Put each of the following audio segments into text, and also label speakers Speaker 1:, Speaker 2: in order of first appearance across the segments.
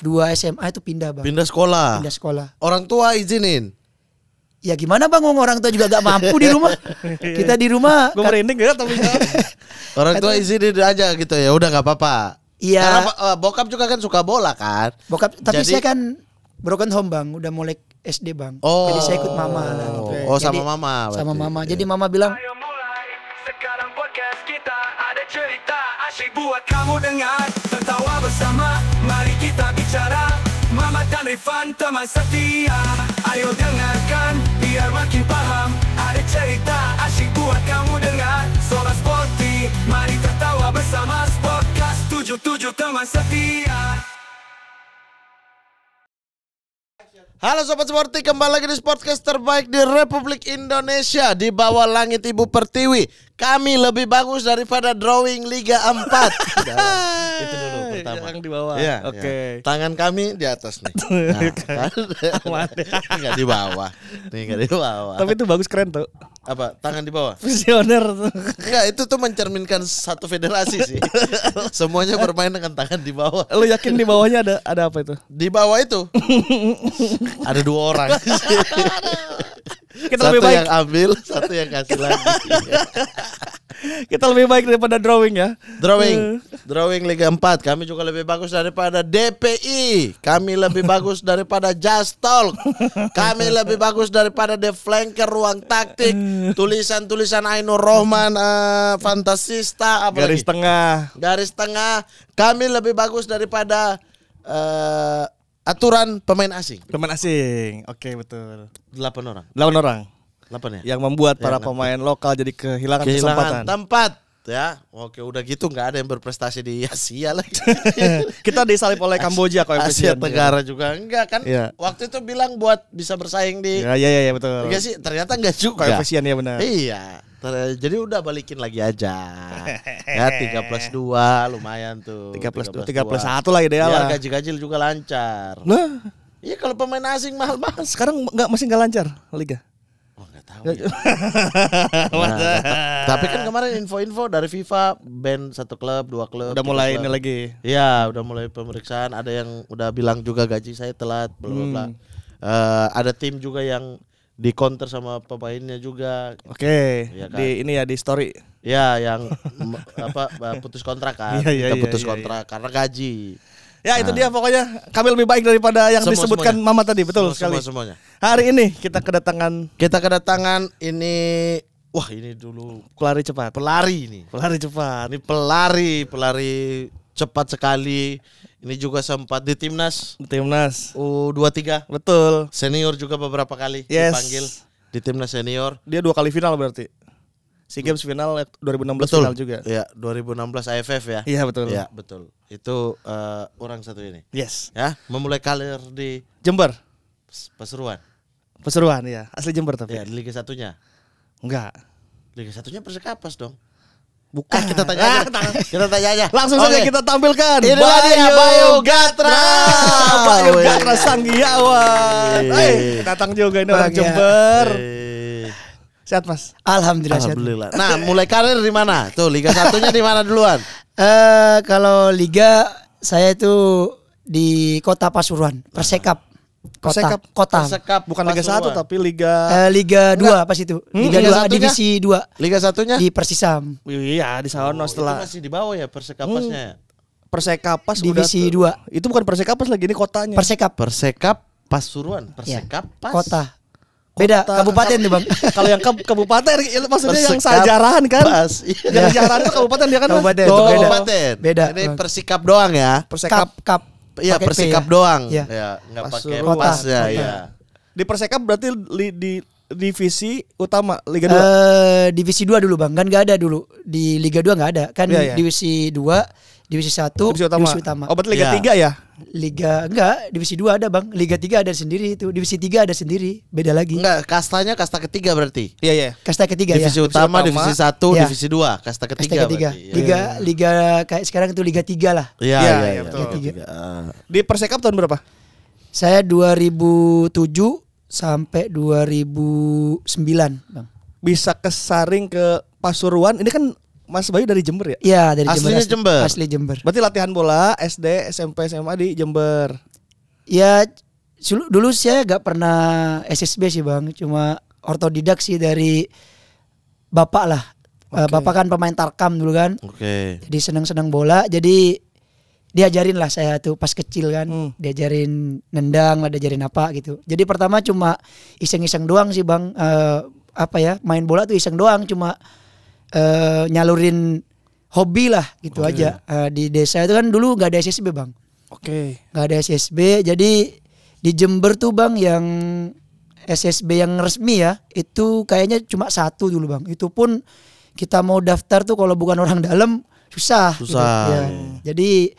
Speaker 1: 2 SMA itu pindah bang.
Speaker 2: Pindah sekolah.
Speaker 1: Pindah sekolah.
Speaker 2: Orang tua izinin.
Speaker 1: Ya gimana bang, orang tua juga gak mampu di rumah. Kita di rumah.
Speaker 3: Gue merinding gak tapi
Speaker 2: Orang tua izinin aja gitu ya. Udah nggak apa-apa.
Speaker 1: Iya.
Speaker 2: Karena bokap juga kan suka bola kan.
Speaker 1: Bokap, tapi
Speaker 2: Jadi-
Speaker 1: saya kan broken home bang, udah mulai SD bang.
Speaker 2: Oh.
Speaker 1: Jadi saya ikut mama. lah, gitu.
Speaker 2: Oh,
Speaker 1: Jadi,
Speaker 2: sama mama.
Speaker 1: Sama
Speaker 2: berarti.
Speaker 1: mama. Jadi mama bilang,
Speaker 4: Ayo mulai, sekarang podcast kita ada cerita asyik buat kamu dengar. Tertawa bersama, mari kita bicara. Mama dan Rifan teman setia. Ayo dengarkan, biar makin paham. Ada cerita asyik buat kamu dengar. Sobat Sporty, mari tertawa bersama. Sportcast 77 teman setia.
Speaker 2: Halo Sobat Sporty, kembali lagi di Sportcast terbaik di Republik Indonesia. Di bawah langit Ibu Pertiwi, kami lebih bagus daripada drawing Liga 4. Itu dulu pertama.
Speaker 3: yang di bawah.
Speaker 2: Iya,
Speaker 3: Oke.
Speaker 2: iya. Tangan kami di atas nih. Nah, nggak di bawah. Nih nggak di bawah.
Speaker 3: Tapi itu bagus, keren tuh.
Speaker 2: Apa? Tangan di bawah?
Speaker 3: Visioner tuh.
Speaker 2: Enggak, itu tuh mencerminkan satu federasi sih. Semuanya bermain dengan tangan di bawah.
Speaker 3: Lu yakin di bawahnya ada apa itu?
Speaker 2: Di bawah itu ada 2 orang.
Speaker 3: Kita
Speaker 2: Satu
Speaker 3: lebih baik.
Speaker 2: yang ambil, satu yang kasih lagi.
Speaker 3: Kita lebih baik daripada drawing ya.
Speaker 2: Drawing Liga 4. Kami juga lebih bagus daripada DPI. Kami lebih bagus daripada Just Talk. Kami lebih bagus daripada The Flanker, Ruang Taktik, tulisan-tulisan Ainur Rohman, Fantasista, apa
Speaker 3: Garis
Speaker 2: lagi? Garis tengah. Kami lebih bagus daripada aturan pemain asing.
Speaker 3: Pemain asing. Oke, betul.
Speaker 2: 8 orang.
Speaker 3: 8 orang
Speaker 2: 8 ya?
Speaker 3: yang membuat para
Speaker 2: Yang
Speaker 3: pemain lokal jadi kehilangan
Speaker 2: Kehilangan
Speaker 3: kesempatan.
Speaker 2: tempat ya. Oke, udah gitu nggak ada yang berprestasi di Asia lagi.
Speaker 3: Kita disalip oleh Kamboja
Speaker 2: Asia
Speaker 3: koefisien.
Speaker 2: Tenggara juga enggak kan?
Speaker 3: Iya.
Speaker 2: Waktu itu bilang buat bisa bersaing di
Speaker 3: Iya betul.
Speaker 2: Enggak sih, ternyata enggak juga.
Speaker 3: Koefisien ya benar.
Speaker 2: Iya. Jadi udah balikin lagi aja. Ya 3+2 lumayan tuh.
Speaker 3: 3+2, 3+1 lah ideal
Speaker 2: Ya,
Speaker 3: lah.
Speaker 2: gaji-gaji juga lancar.
Speaker 3: Nah,
Speaker 2: Iya kalau pemain asing mahal-mahal.
Speaker 3: sekarang masih nggak lancar liga.
Speaker 2: Oh, enggak tahu. Ya. Tapi kan kemarin info-info dari FIFA ban 1 klub, 2 klub.
Speaker 3: Udah
Speaker 2: 3
Speaker 3: mulai
Speaker 2: klub.
Speaker 3: ini lagi.
Speaker 2: Iya, udah mulai pemeriksaan. Ada yang udah bilang juga gaji saya telat, bla bla bla. Ada tim juga yang di counter sama pemainnya juga.
Speaker 3: Oke,
Speaker 2: Iya kan?
Speaker 3: di ini ya di story.
Speaker 2: Ya, yang putus kontrak kan.
Speaker 3: Iya,
Speaker 2: Kita putus
Speaker 3: iya.
Speaker 2: kontrak karena gaji.
Speaker 3: Ya itu dia pokoknya kami lebih baik daripada yang disebutkan
Speaker 2: Semuanya.
Speaker 3: Mama tadi, betul sekali.
Speaker 2: Semuanya.
Speaker 3: Hari ini kita kedatangan
Speaker 2: ini, wah ini dulu
Speaker 3: pelari cepat.
Speaker 2: pelari ini.
Speaker 3: Pelari cepat.
Speaker 2: Ini pelari cepat sekali. Ini juga sempat di timnas
Speaker 3: Timnas.
Speaker 2: U23
Speaker 3: Betul.
Speaker 2: senior juga beberapa kali
Speaker 3: Yes.
Speaker 2: dipanggil di timnas senior.
Speaker 3: Dia 2 kali final berarti. SEA Games final 2016
Speaker 2: Betul.
Speaker 3: final juga.
Speaker 2: Ya, 2016 AFF ya.
Speaker 3: Iya betul.
Speaker 2: Ya, betul. Itu orang satu ini.
Speaker 3: Yes.
Speaker 2: Ya, memulai karir di
Speaker 3: Jember.
Speaker 2: Pasuruan.
Speaker 3: Pasuruan ya. Asli Jember tapi.
Speaker 2: Ya, di Liga 1-nya.
Speaker 3: Enggak.
Speaker 2: Liga 1-nya Persekapas dong.
Speaker 3: Bukan.
Speaker 2: Kita tanya aja. Kita tanya aja.
Speaker 3: Langsung saja
Speaker 2: Oke.
Speaker 3: kita tampilkan
Speaker 2: Inilah dia Bayu Gatra.
Speaker 3: Bayu
Speaker 2: Wih.
Speaker 3: Gatra Sanggiawan.
Speaker 2: Wih.
Speaker 3: Datang juga ini orang
Speaker 1: Bang, ya.
Speaker 3: Jember.
Speaker 2: Eh,
Speaker 3: Sehat Mas.
Speaker 1: alhamdulillah. sehat.
Speaker 2: Alhamdulillah. Nah, mulai karir di mana? Tuh, Liga 1-nya di mana duluan?
Speaker 1: Kalau liga saya itu di Kota Pasuruan, Persekap. Kota.
Speaker 2: Persekap
Speaker 3: Bukan Liga 1
Speaker 2: Pasuruan.
Speaker 3: tapi Liga
Speaker 1: Liga 2 pas itu. Liga
Speaker 2: Liga
Speaker 1: 2
Speaker 2: satunya?
Speaker 1: divisi 2
Speaker 2: Liga 1-nya?
Speaker 1: di Persisam.
Speaker 3: Iya di sana setelah
Speaker 2: Itu masih di bawah ya Persekapasnya ya?
Speaker 3: Persekapas
Speaker 1: Divisi
Speaker 3: udah
Speaker 1: 2.
Speaker 3: Itu bukan Persekapas lagi ini kotanya.
Speaker 1: Persekap.
Speaker 2: Persekap Pasuruan.
Speaker 1: Ya,
Speaker 2: Persekapas.
Speaker 1: Kota. Beda
Speaker 3: Kota.
Speaker 1: kabupaten tuh, Bang.
Speaker 3: Kalau yang kabupaten itu maksudnya yang
Speaker 2: Persekap
Speaker 3: sajarahan kan?
Speaker 2: Pas. Iya.
Speaker 3: Yang jarahan itu kabupaten dia kan? Mas?
Speaker 1: Kabupaten,
Speaker 2: Itu
Speaker 1: itu beda.
Speaker 2: kabupaten.
Speaker 1: Beda.
Speaker 2: Ini
Speaker 1: Bang.
Speaker 2: Persikap doang ya.
Speaker 3: Persekap
Speaker 1: Kap.
Speaker 2: Iya,
Speaker 1: Pakai P
Speaker 2: Persikap
Speaker 1: ya.
Speaker 2: doang.
Speaker 1: Iya.
Speaker 2: Ya, enggak pakai
Speaker 3: Pasuruan.
Speaker 2: pas ya,
Speaker 1: Kota.
Speaker 2: iya.
Speaker 3: Di Persekap berarti di divisi utama Liga 2.
Speaker 1: Divisi 2 dulu, Bang. Kan enggak ada dulu. Di Liga 2 enggak ada. Kan
Speaker 3: Iya, iya.
Speaker 1: divisi 2, divisi 1, divisi utama.
Speaker 3: Oh, berarti Liga
Speaker 2: Iya.
Speaker 3: 3 ya?
Speaker 1: Liga enggak, divisi 2 ada, Bang. Liga 3 ada sendiri itu. Divisi 3 ada sendiri. Beda lagi.
Speaker 2: Enggak, kastanya kasta ketiga berarti.
Speaker 3: Iya, iya.
Speaker 1: Kasta ketiga
Speaker 2: Divisi
Speaker 1: ya.
Speaker 2: utama,
Speaker 3: utama.
Speaker 2: divisi 1,
Speaker 1: Iya.
Speaker 2: divisi 2, kasta
Speaker 1: Kasta
Speaker 2: ketiga
Speaker 1: ketiga.
Speaker 2: berarti. Iya.
Speaker 1: Liga kayak sekarang itu Liga 3 lah.
Speaker 2: Iya,
Speaker 3: Iya,
Speaker 2: iya,
Speaker 3: iya,
Speaker 2: iya,
Speaker 3: betul.
Speaker 2: Liga
Speaker 1: Tiga.
Speaker 2: 3.
Speaker 3: Di Persekap tahun berapa?
Speaker 1: Saya 2007 sampai 2009, Bang.
Speaker 3: Bisa kesaring ke Pasuruan. Ini kan Mas Bayu dari Jember ya?
Speaker 1: Iya, dari
Speaker 2: Aslinya Jember.
Speaker 1: Asli Jember.
Speaker 3: Berarti latihan bola SD, SMP, SMA di Jember.
Speaker 1: Ya dulu saya gak pernah SSB sih bang, cuma ortodidak sih dari bapak lah. Bapak kan pemain tarkam dulu kan. Jadi senang bola, jadi diajarin lah saya tuh pas kecil kan. Diajarin nendang lah, diajarin apa gitu. Jadi pertama cuma iseng-iseng doang sih bang. Main bola tuh iseng doang, cuma nyalurin hobi lah gitu aja. Di desa itu kan dulu gak ada SSB bang. Gak ada SSB, jadi di Jember tuh bang yang SSB yang resmi ya itu kayaknya cuma 1 dulu bang. Itu pun kita mau daftar tuh kalau bukan orang dalam susah. Gitu. Ya. Jadi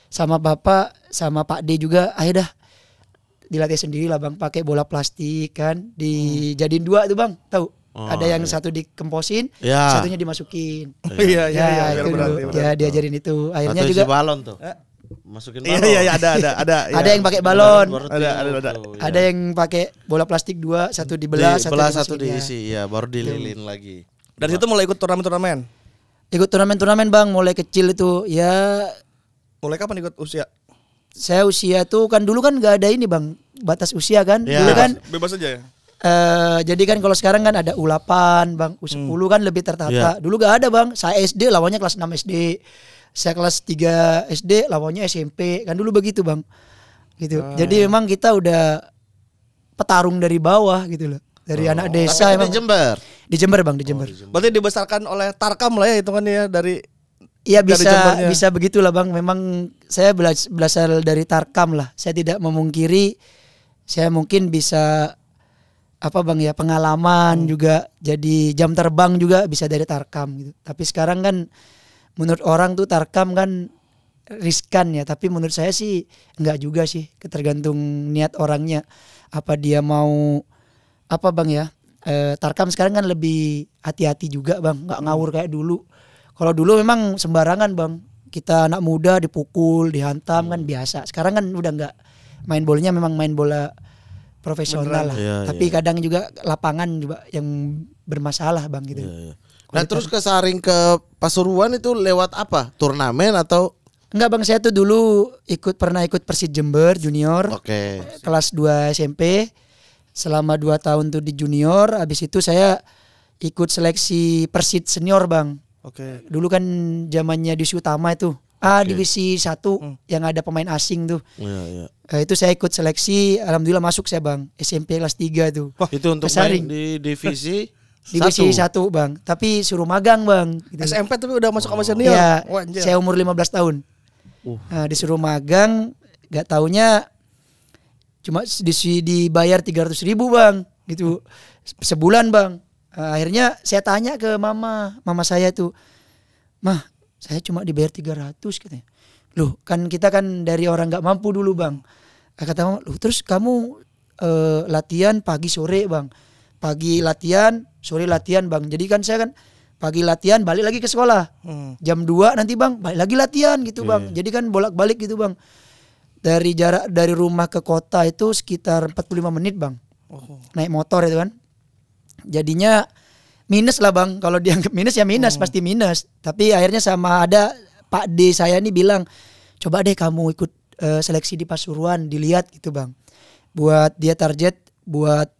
Speaker 1: sama bapak sama Pak D juga ayo dah dilatih sendiri lah bang, pakai bola plastik kan, dijadiin 2 tuh bang, tahu? Ada yang satu dikemposin, satunya dimasukin.
Speaker 3: Iya.
Speaker 1: Ya diajarin itu. Akhirnya
Speaker 2: atau
Speaker 1: juga
Speaker 2: isi balon tuh. Masukin balon.
Speaker 3: Iya ada.
Speaker 1: Ada yang pakai balon.
Speaker 3: Ada.
Speaker 1: Ada yang pakai bola plastik 2, satu dibelah,
Speaker 2: satu diisi, ya baru dililin lagi.
Speaker 3: Dari situ mulai ikut turnamen.
Speaker 1: Ikut turnamen bang, mulai kecil itu ya.
Speaker 3: Mulai kapan ikut usia?
Speaker 1: Saya usia tuh kan dulu kan nggak ada ini bang, batas usia kan. Dulu kan
Speaker 3: bebas aja ya.
Speaker 1: Jadi kan kalau sekarang kan ada U8 bang, U10 kan lebih tertata. Dulu gak ada bang, saya SD lawannya kelas 6 SD. Saya kelas 3 SD lawannya SMP. Kan dulu begitu bang. Gitu. Jadi memang kita udah petarung dari bawah gitu loh. Dari anak desa
Speaker 2: tapi
Speaker 1: emang.
Speaker 2: di Jember.
Speaker 1: Di Jember bang, di Jember.
Speaker 3: Berarti dibesarkan oleh Tarkam lah ya hitungannya ya dari.
Speaker 1: Iya bisa begitulah bang. Memang saya berasal dari Tarkam lah. Saya tidak memungkiri saya mungkin bisa pengalaman juga, jadi jam terbang juga bisa dari Tarkam gitu. Tapi sekarang kan menurut orang tuh Tarkam kan riskan ya, tapi menurut saya sih enggak juga sih, tergantung niat orangnya. Apa dia mau Tarkam sekarang kan lebih hati-hati juga bang, nggak ngawur kayak dulu. Kalau dulu memang sembarangan bang, kita anak muda dipukul, dihantam kan biasa. Sekarang kan udah nggak, main bolanya memang main bola profesional lah. Tapi kadang juga lapangan juga yang bermasalah bang gitu.
Speaker 2: Nah terus ke Saring ke Pasuruan itu lewat apa? Turnamen atau?
Speaker 1: Enggak bang, saya tuh dulu pernah ikut Persit Jember junior. Kelas 2 SMP. Selama 2 tahun tuh di junior. Habis itu saya ikut seleksi Persit senior bang. Dulu kan zamannya divisi utama itu. Divisi 1 yang ada pemain asing tuh. Itu saya ikut seleksi, alhamdulillah masuk saya bang. SMP kelas 3 tuh.
Speaker 2: Itu untuk main di divisi
Speaker 1: divisi 1 bang. Tapi suruh magang bang. Gitu.
Speaker 3: SMP tapi udah masuk sama senior.
Speaker 1: Iya, saya umur 15 tahun. Disuruh magang, gak taunya cuma dibayar 300.000 bang. Gitu sebulan bang. Akhirnya saya tanya ke mama saya tuh, mah saya cuma dibayar 300 katanya. Loh kan kita kan dari orang gak mampu dulu bang. Kata mama, loh terus kamu latihan pagi sore bang. Pagi latihan, sore latihan bang. Jadi kan saya kan pagi latihan balik lagi ke sekolah. Jam 2 nanti bang balik lagi latihan gitu bang. Jadi kan bolak-balik gitu bang. Dari jarak dari rumah ke kota itu sekitar 45 menit bang. Naik motor itu kan. Jadinya minus lah bang, kalau dianggap minus ya minus, pasti minus. Tapi akhirnya sama ada Pak D saya nih bilang, coba deh kamu ikut seleksi di Pasuruan, dilihat gitu bang. Buat dia target buat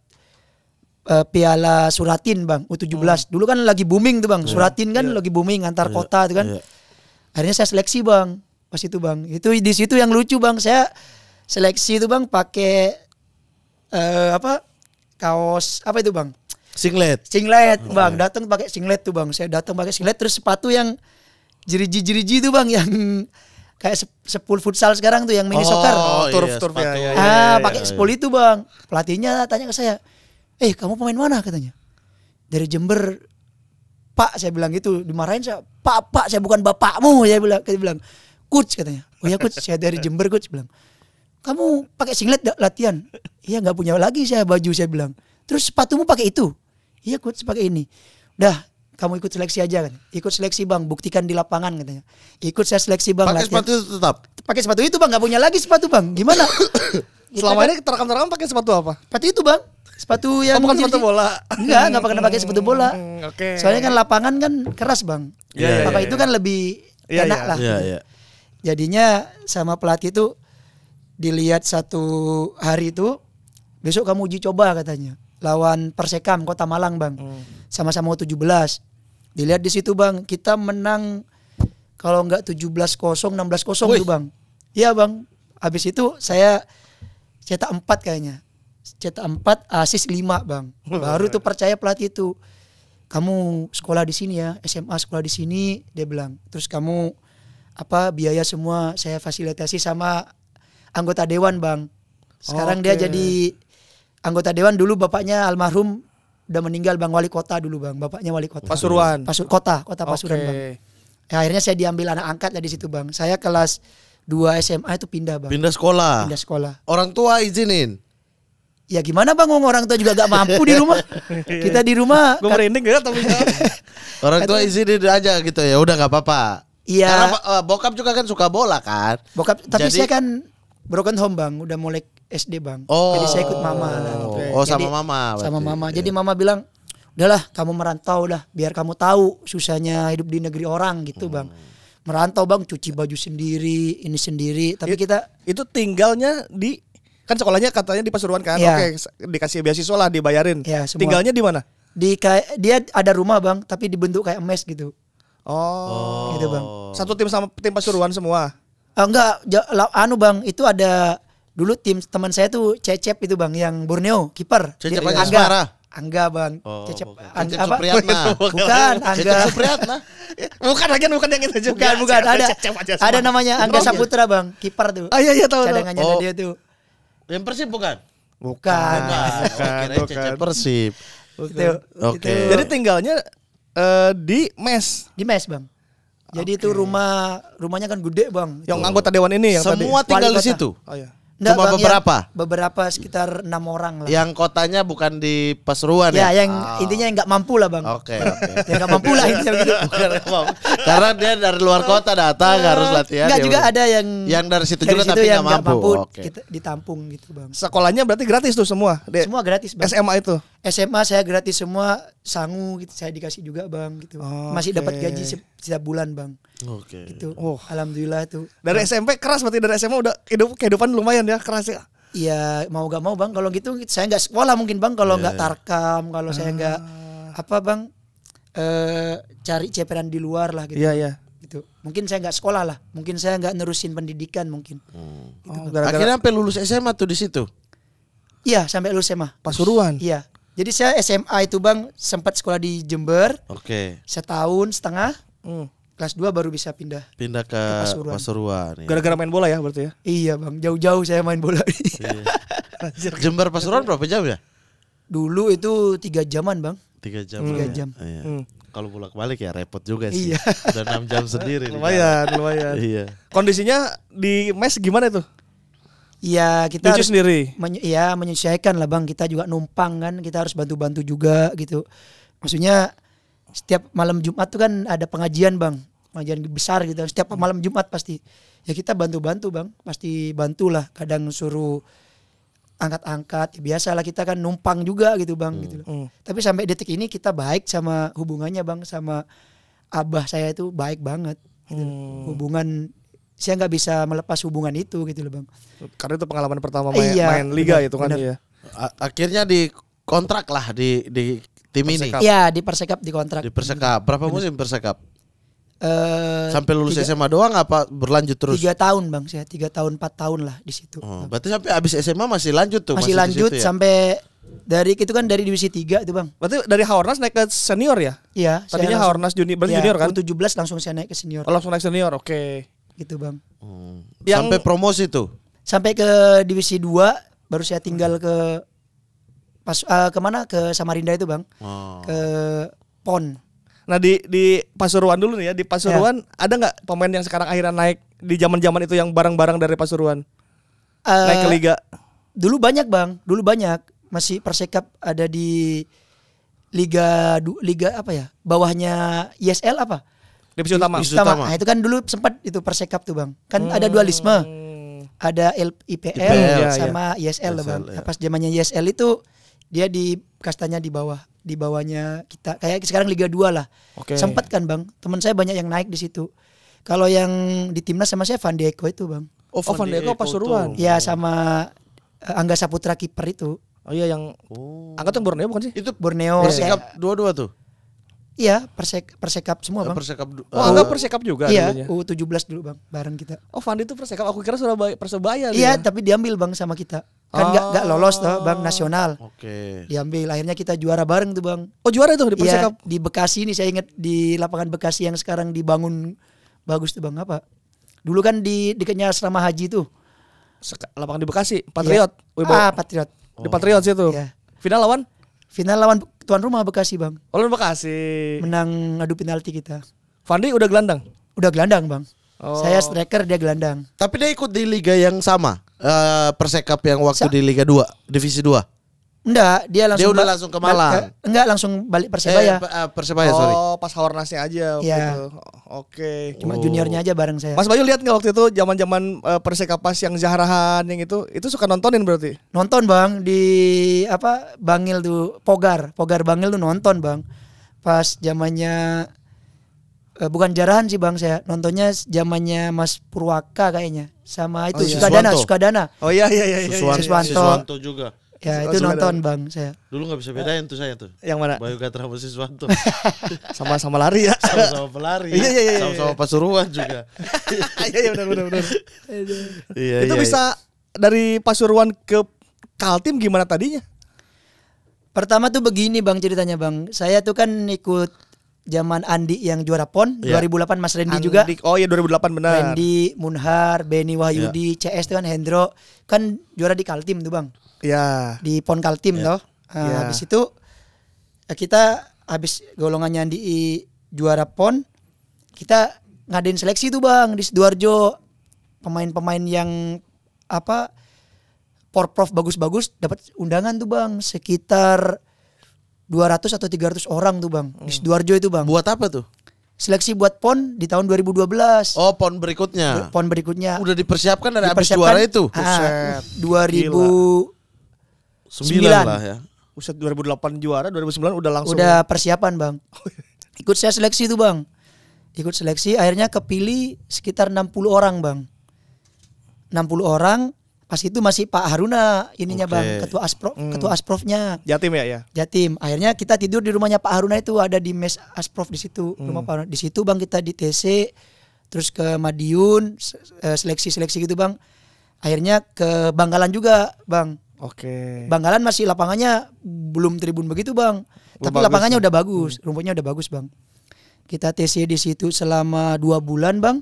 Speaker 1: Piala Suratin bang, U17. Dulu kan lagi booming tuh bang, Suratin kan lagi booming antar kota tuh kan. Akhirnya saya seleksi bang, pas itu bang. Itu di situ yang lucu bang, saya seleksi itu bang pakai kaos apa itu bang?
Speaker 2: Singlet
Speaker 1: bang, datang pakai singlet tuh bang. Saya datang pakai singlet terus sepatu yang jeriji tuh bang, yang kayak sepul futsal sekarang tuh yang mini soccer.
Speaker 3: Turf
Speaker 1: pakai sepul itu bang. Pelatihnya tanya ke saya, kamu pemain mana katanya? Dari Jember. Pak, saya bilang gitu, dimarahin saya. Pak, saya bukan bapakmu, saya bilang. Coach katanya. Oh ya coach, saya dari Jember coach, bilang. Kamu pakai singlet latihan? Iya nggak punya lagi saya baju, saya bilang. Terus sepatumu pakai itu? Iya coach pakai ini. Udah kamu ikut seleksi aja kan. Ikut seleksi bang, buktikan di lapangan katanya. Ikut saya seleksi bang.
Speaker 2: Pakai sepatu itu tetap? Pakai
Speaker 1: sepatu itu bang, nggak punya lagi sepatu bang. Gimana?
Speaker 3: Selama ini terekam pakai sepatu apa?
Speaker 1: Sepatu itu bang. Sepatu yang
Speaker 3: bukan sepatu bola.
Speaker 1: Enggak pernah pakai sepatu bola. Soalnya kan lapangan kan keras bang. Pakai itu kan lebih enak lah.
Speaker 2: Iya.
Speaker 1: Jadinya sama pelatih itu dilihat satu hari itu, besok kamu uji coba katanya. Lawan Persekam Kota Malang bang. Sama-sama 17. Dilihat di situ bang, kita menang kalau enggak 17-0, 16-0 tuh bang. Iya bang. Habis itu saya cetak 4 kayaknya. Cetak 4, asis 5 bang. Baru tuh percaya pelatih itu. Kamu sekolah di sini ya, SMA sekolah di sini, dia bilang. Terus kamu biaya semua saya fasilitasi sama anggota dewan bang. Sekarang dia jadi anggota dewan. Dulu bapaknya almarhum udah meninggal bang, wali kota dulu bang. Bapaknya wali kota.
Speaker 3: Pasuruan.
Speaker 1: Kota Pasuruan bang. Ya, akhirnya saya diambil anak angkat lah di situ bang. Saya kelas 2 SMA itu pindah bang.
Speaker 2: Pindah sekolah. Orang tua izinin.
Speaker 1: Ya gimana bang, orang tua juga gak mampu di rumah. Kita di rumah.
Speaker 3: Gue merinding gak tapi
Speaker 2: orang tua izinin aja gitu ya, udah gak apa-apa.
Speaker 1: Iya.
Speaker 2: Karena bokap juga kan suka bola kan.
Speaker 1: Bokap, tapi saya kan broken home bang, udah mulai SD bang. Jadi saya ikut mama lah.
Speaker 2: Sama mama.
Speaker 1: Sama mama. Jadi mama bilang, udahlah kamu merantau dah, biar kamu tahu susahnya hidup di negeri orang gitu bang. Merantau bang, cuci baju sendiri, ini sendiri. Tapi kita
Speaker 3: itu tinggalnya di, kan sekolahnya katanya di Pasuruan kan. Oke, dikasih beasiswa lah, dibayarin.
Speaker 1: Ya,
Speaker 3: tinggalnya di mana?
Speaker 1: Dia ada rumah bang, tapi dibentuk kayak mes gitu. Gitu bang.
Speaker 3: Satu tim sama tim Pasuruan semua.
Speaker 1: Enggak, bang, itu ada dulu tim teman saya tuh Cecep itu bang, yang Borneo, kiper.
Speaker 2: Cecep Angga.
Speaker 1: Angga bang. Cecep
Speaker 2: Cecep Supriyatna.
Speaker 1: Bukan, Angga.
Speaker 2: Cecep Supriyatna.
Speaker 3: bukan yang itu juga.
Speaker 1: Bukan, ada namanya Angga Saputra bang, kiper tuh.
Speaker 3: Iya tahu.
Speaker 1: Cadangannya dia tuh.
Speaker 2: Yang Persib bukan?
Speaker 1: Bukan.
Speaker 2: Cecep Persib.
Speaker 1: Oke.
Speaker 3: Jadi tinggalnya di mes.
Speaker 1: Di mes bang. Jadi itu rumahnya kan gede bang.
Speaker 3: Yang anggota dewan ini yang
Speaker 2: semua
Speaker 3: tadi.
Speaker 2: tinggal di situ.
Speaker 3: Oh iya.
Speaker 1: Nggak,
Speaker 2: cuma
Speaker 1: bang,
Speaker 2: beberapa.
Speaker 1: Beberapa sekitar 6 orang lah.
Speaker 2: Yang kotanya bukan di Pasuruan ya?
Speaker 1: Ya, yang intinya yang nggak mampu lah bang.
Speaker 2: Oke.
Speaker 1: Yang nggak mampu lah intinya gitu.
Speaker 2: Bukan karena dia dari luar kota datang harus latihan.
Speaker 1: Enggak, juga ada yang
Speaker 2: dari situ juga tapi nggak mampu.
Speaker 1: Kita ditampung gitu bang.
Speaker 3: Sekolahnya berarti gratis tuh semua.
Speaker 1: Semua gratis bang.
Speaker 3: SMA itu.
Speaker 1: SMA saya gratis semua, sangu gitu saya dikasih juga bang gitu. Masih dapat gaji setiap bulan bang. Gitu. Alhamdulillah tuh.
Speaker 3: Dari SMP keras, berarti dari SMA udah kehidupan lumayan ya, keras ya.
Speaker 1: Iya, mau gak mau bang, kalau gitu saya nggak sekolah mungkin bang, kalau nggak tarkam, kalau saya nggak bang, cari ceperan di luar lah gitu.
Speaker 3: Iya.
Speaker 1: Gitu. Mungkin saya nggak sekolah lah, mungkin saya nggak nerusin pendidikan mungkin. Gitu,
Speaker 2: akhirnya sampai lulus SMA tuh di situ.
Speaker 1: Iya, sampai lulus SMA.
Speaker 3: Pasuruan.
Speaker 1: Iya. Jadi saya SMA itu bang sempat sekolah di Jember. Setahun setengah. Kelas 2 baru bisa pindah
Speaker 2: ke Pasuruan.
Speaker 3: Gara-gara main bola ya berarti ya?
Speaker 1: Iya bang, jauh-jauh saya main bola.
Speaker 2: Jember Pasuruan berapa jam ya?
Speaker 1: Dulu itu 3 jaman bang.
Speaker 2: 3 jam.
Speaker 1: 3 jam.
Speaker 2: Iya. Kalau bolak-balik ya repot juga sih.
Speaker 1: Iya.
Speaker 2: Udah 6 jam sendiri.
Speaker 3: lumayan.
Speaker 2: Iya.
Speaker 3: Kondisinya di mes gimana itu?
Speaker 1: Iya, kita harus
Speaker 3: sendiri.
Speaker 1: Menyesuaikan lah bang. Kita juga numpang kan, kita harus bantu-bantu juga gitu. Maksudnya setiap malam Jumat tuh kan ada pengajian bang, pengajian besar gitu. Setiap malam Jumat pasti ya kita bantu-bantu bang, pasti bantulah. Kadang suruh angkat-angkat, ya biasalah kita kan numpang juga gitu bang. Gitu. Tapi sampai detik ini kita baik sama hubungannya bang, sama abah saya itu baik banget. Gitu. Hubungan saya nggak bisa melepas hubungan itu gitu loh bang.
Speaker 3: Karena itu pengalaman pertama main liga itu kan ya.
Speaker 2: Akhirnya dikontrak lah di tim ini.
Speaker 1: Iya, di Persekap dikontrak.
Speaker 2: Di Persekap. Berapa musim Persekap? Sampai lulus SMA doang apa berlanjut terus?
Speaker 1: 3 tahun bang, saya 3 tahun 4 tahun lah di situ.
Speaker 2: Berarti sampai habis SMA masih lanjut tuh?
Speaker 1: Masih lanjut ya? Sampai dari itu kan dari divisi 3 itu bang.
Speaker 3: Berarti dari Haornas naik ke senior ya?
Speaker 1: Iya.
Speaker 3: Tadinya Haornas junior kan?
Speaker 1: 17 langsung saya naik ke senior.
Speaker 3: Langsung naik senior, oke.
Speaker 1: Gitu bang.
Speaker 2: Sampai promosi tuh?
Speaker 1: Sampai ke divisi 2 baru saya tinggal ke kemana, ke Samarinda itu bang, ke PON.
Speaker 3: Nah di Pasuruan dulu nih ya, di Pasuruan ada nggak pemain yang sekarang akhirnya naik di zaman dari yang barang-barang dari Pasuruan naik ke liga?
Speaker 1: Dulu banyak bang, masih Persekap ada di liga apa ya, bawahnya ISL apa?
Speaker 3: Divisi utama.
Speaker 1: Nah itu kan dulu sempat itu Persekap tuh bang, kan ada dualisme, ada IPL sama ISL lah bang. Pas zamannya ISL itu dia di kastanya di bawahnya kita, kayak sekarang Liga 2 lah.
Speaker 3: Sempat
Speaker 1: kan bang, teman saya banyak yang naik di situ. Kalau yang di timnas sama saya Van Dijk itu bang.
Speaker 3: Oh, Van Diego Pasuruan.
Speaker 1: Ya sama Angga Saputra kiper itu.
Speaker 3: Oh iya yang angkatan Borneo bukan sih?
Speaker 2: Itu
Speaker 1: Borneo.
Speaker 2: Persikap dua-dua tuh.
Speaker 1: Iya, Persekap semua, Bang.
Speaker 3: Oh, Angga Persekap juga
Speaker 1: Iya,
Speaker 3: dulunya.
Speaker 1: U17 dulu, Bang, bareng kita.
Speaker 3: Oh, Fandi itu Persekap. Aku kira Surabaya Persebaya
Speaker 1: Iya,
Speaker 3: dia.
Speaker 1: tapi diambil, Bang, sama kita. Kan nggak lolos toh, Bang, nasional.
Speaker 2: Oke.
Speaker 1: Diambil, akhirnya kita juara bareng tuh, Bang.
Speaker 3: Oh, juara itu di
Speaker 1: Iya,
Speaker 3: Persekap.
Speaker 1: di Bekasi nih, saya ingat di lapangan Bekasi yang sekarang dibangun bagus tuh, Bang. Apa? Dulu kan di dekatnya asrama haji tuh.
Speaker 3: Lapangan di Bekasi, Patriot.
Speaker 1: Iya. Patriot.
Speaker 3: Di Patriot situ.
Speaker 1: Iya.
Speaker 3: Final lawan?
Speaker 1: Final lawan tuan rumah Bekasi, Bang.
Speaker 3: Oh, lawan Bekasi.
Speaker 1: Menang adu penalti kita.
Speaker 3: Fandi udah gelandang.
Speaker 1: Udah gelandang, Bang.
Speaker 3: Oh.
Speaker 1: Saya striker, dia gelandang.
Speaker 2: Tapi dia ikut di liga yang sama. Persekap yang waktu di Liga 2, Divisi 2.
Speaker 1: Enggak, dia langsung
Speaker 2: udah langsung ke Malang.
Speaker 1: Enggak, langsung balik Persebaya.
Speaker 2: Persebaya, sorry.
Speaker 3: Oh, pas Haornasnya aja waktu
Speaker 1: Iya.
Speaker 3: itu. Oke.
Speaker 1: Cuma juniornya aja bareng saya.
Speaker 3: Mas Bayu lihat nggak waktu itu zaman-zaman Persekap pas yang Zahrahan yang itu suka nontonin berarti?
Speaker 1: Nonton, Bang, di Bangil tuh, Pogar Bangil tuh nonton, Bang. Pas zamannya bukan Jarahan sih, Bang, saya nontonnya zamannya Mas Purwaka kayaknya. Sama itu Sukadana.
Speaker 3: Oh iya.
Speaker 2: Siswanto juga.
Speaker 1: Ya, itu nonton, Bang, saya.
Speaker 2: Dulu nggak bisa bedain tuh saya tuh.
Speaker 3: Yang mana?
Speaker 2: Bayu Gatra sama Siswanto.
Speaker 3: Sama-sama lari ya.
Speaker 2: Sama-sama pelari.
Speaker 3: Iya.
Speaker 2: Sama-sama Pasuruan juga.
Speaker 3: Iya benar.
Speaker 2: Iya,
Speaker 3: Itu bisa dari Pasuruan ke Kaltim gimana tadinya?
Speaker 1: Pertama tuh begini, Bang, ceritanya, Bang. Saya tuh kan ikut zaman Andi yang juara PON, 2008 Mas Randy juga.
Speaker 3: Oh iya 2008 benar.
Speaker 1: Randy, Munhar, Benny Wahyudi, CS tuh kan Hendro. Kan juara di Kaltim tuh, Bang.
Speaker 3: Iya.
Speaker 1: Di PON Kaltim toh. Habis itu kita habis golongannya di juara PON, kita ngadain seleksi tuh, Bang, di Sidoarjo. Pemain-pemain yang Porprov bagus-bagus dapat undangan tuh, Bang, sekitar 200 atau 300 orang tuh, Bang, di Sidoarjo itu, Bang.
Speaker 2: Buat apa tuh?
Speaker 1: Seleksi buat PON di tahun 2012.
Speaker 2: Oh, PON berikutnya.
Speaker 1: PON berikutnya.
Speaker 2: Udah dipersiapkan dari habis juara itu.
Speaker 1: 2009
Speaker 2: lah ya.
Speaker 3: Uset 2008 juara, 2009 udah langsung.
Speaker 1: Udah persiapan, Bang. Ikut saya seleksi tuh, Bang. Ikut seleksi, akhirnya kepilih sekitar 60 orang, Bang. 60 orang. Pas itu masih Pak Haruna ininya, Bang, ketua Asprofnya.
Speaker 3: Jatim ya.
Speaker 1: Jatim. Akhirnya kita tidur di rumahnya Pak Haruna itu, ada di mes Asprof di situ, rumah Pak Haruna. Di situ, Bang, kita di TC, terus ke Madiun, seleksi gitu, Bang. Akhirnya ke Bangkalan juga, Bang.
Speaker 3: Oke.
Speaker 1: Bangkalan masih lapangannya belum tribun begitu, Bang. Tapi lapangannya udah bagus, rumputnya udah bagus, Bang. Kita TC di situ selama 2 bulan, Bang.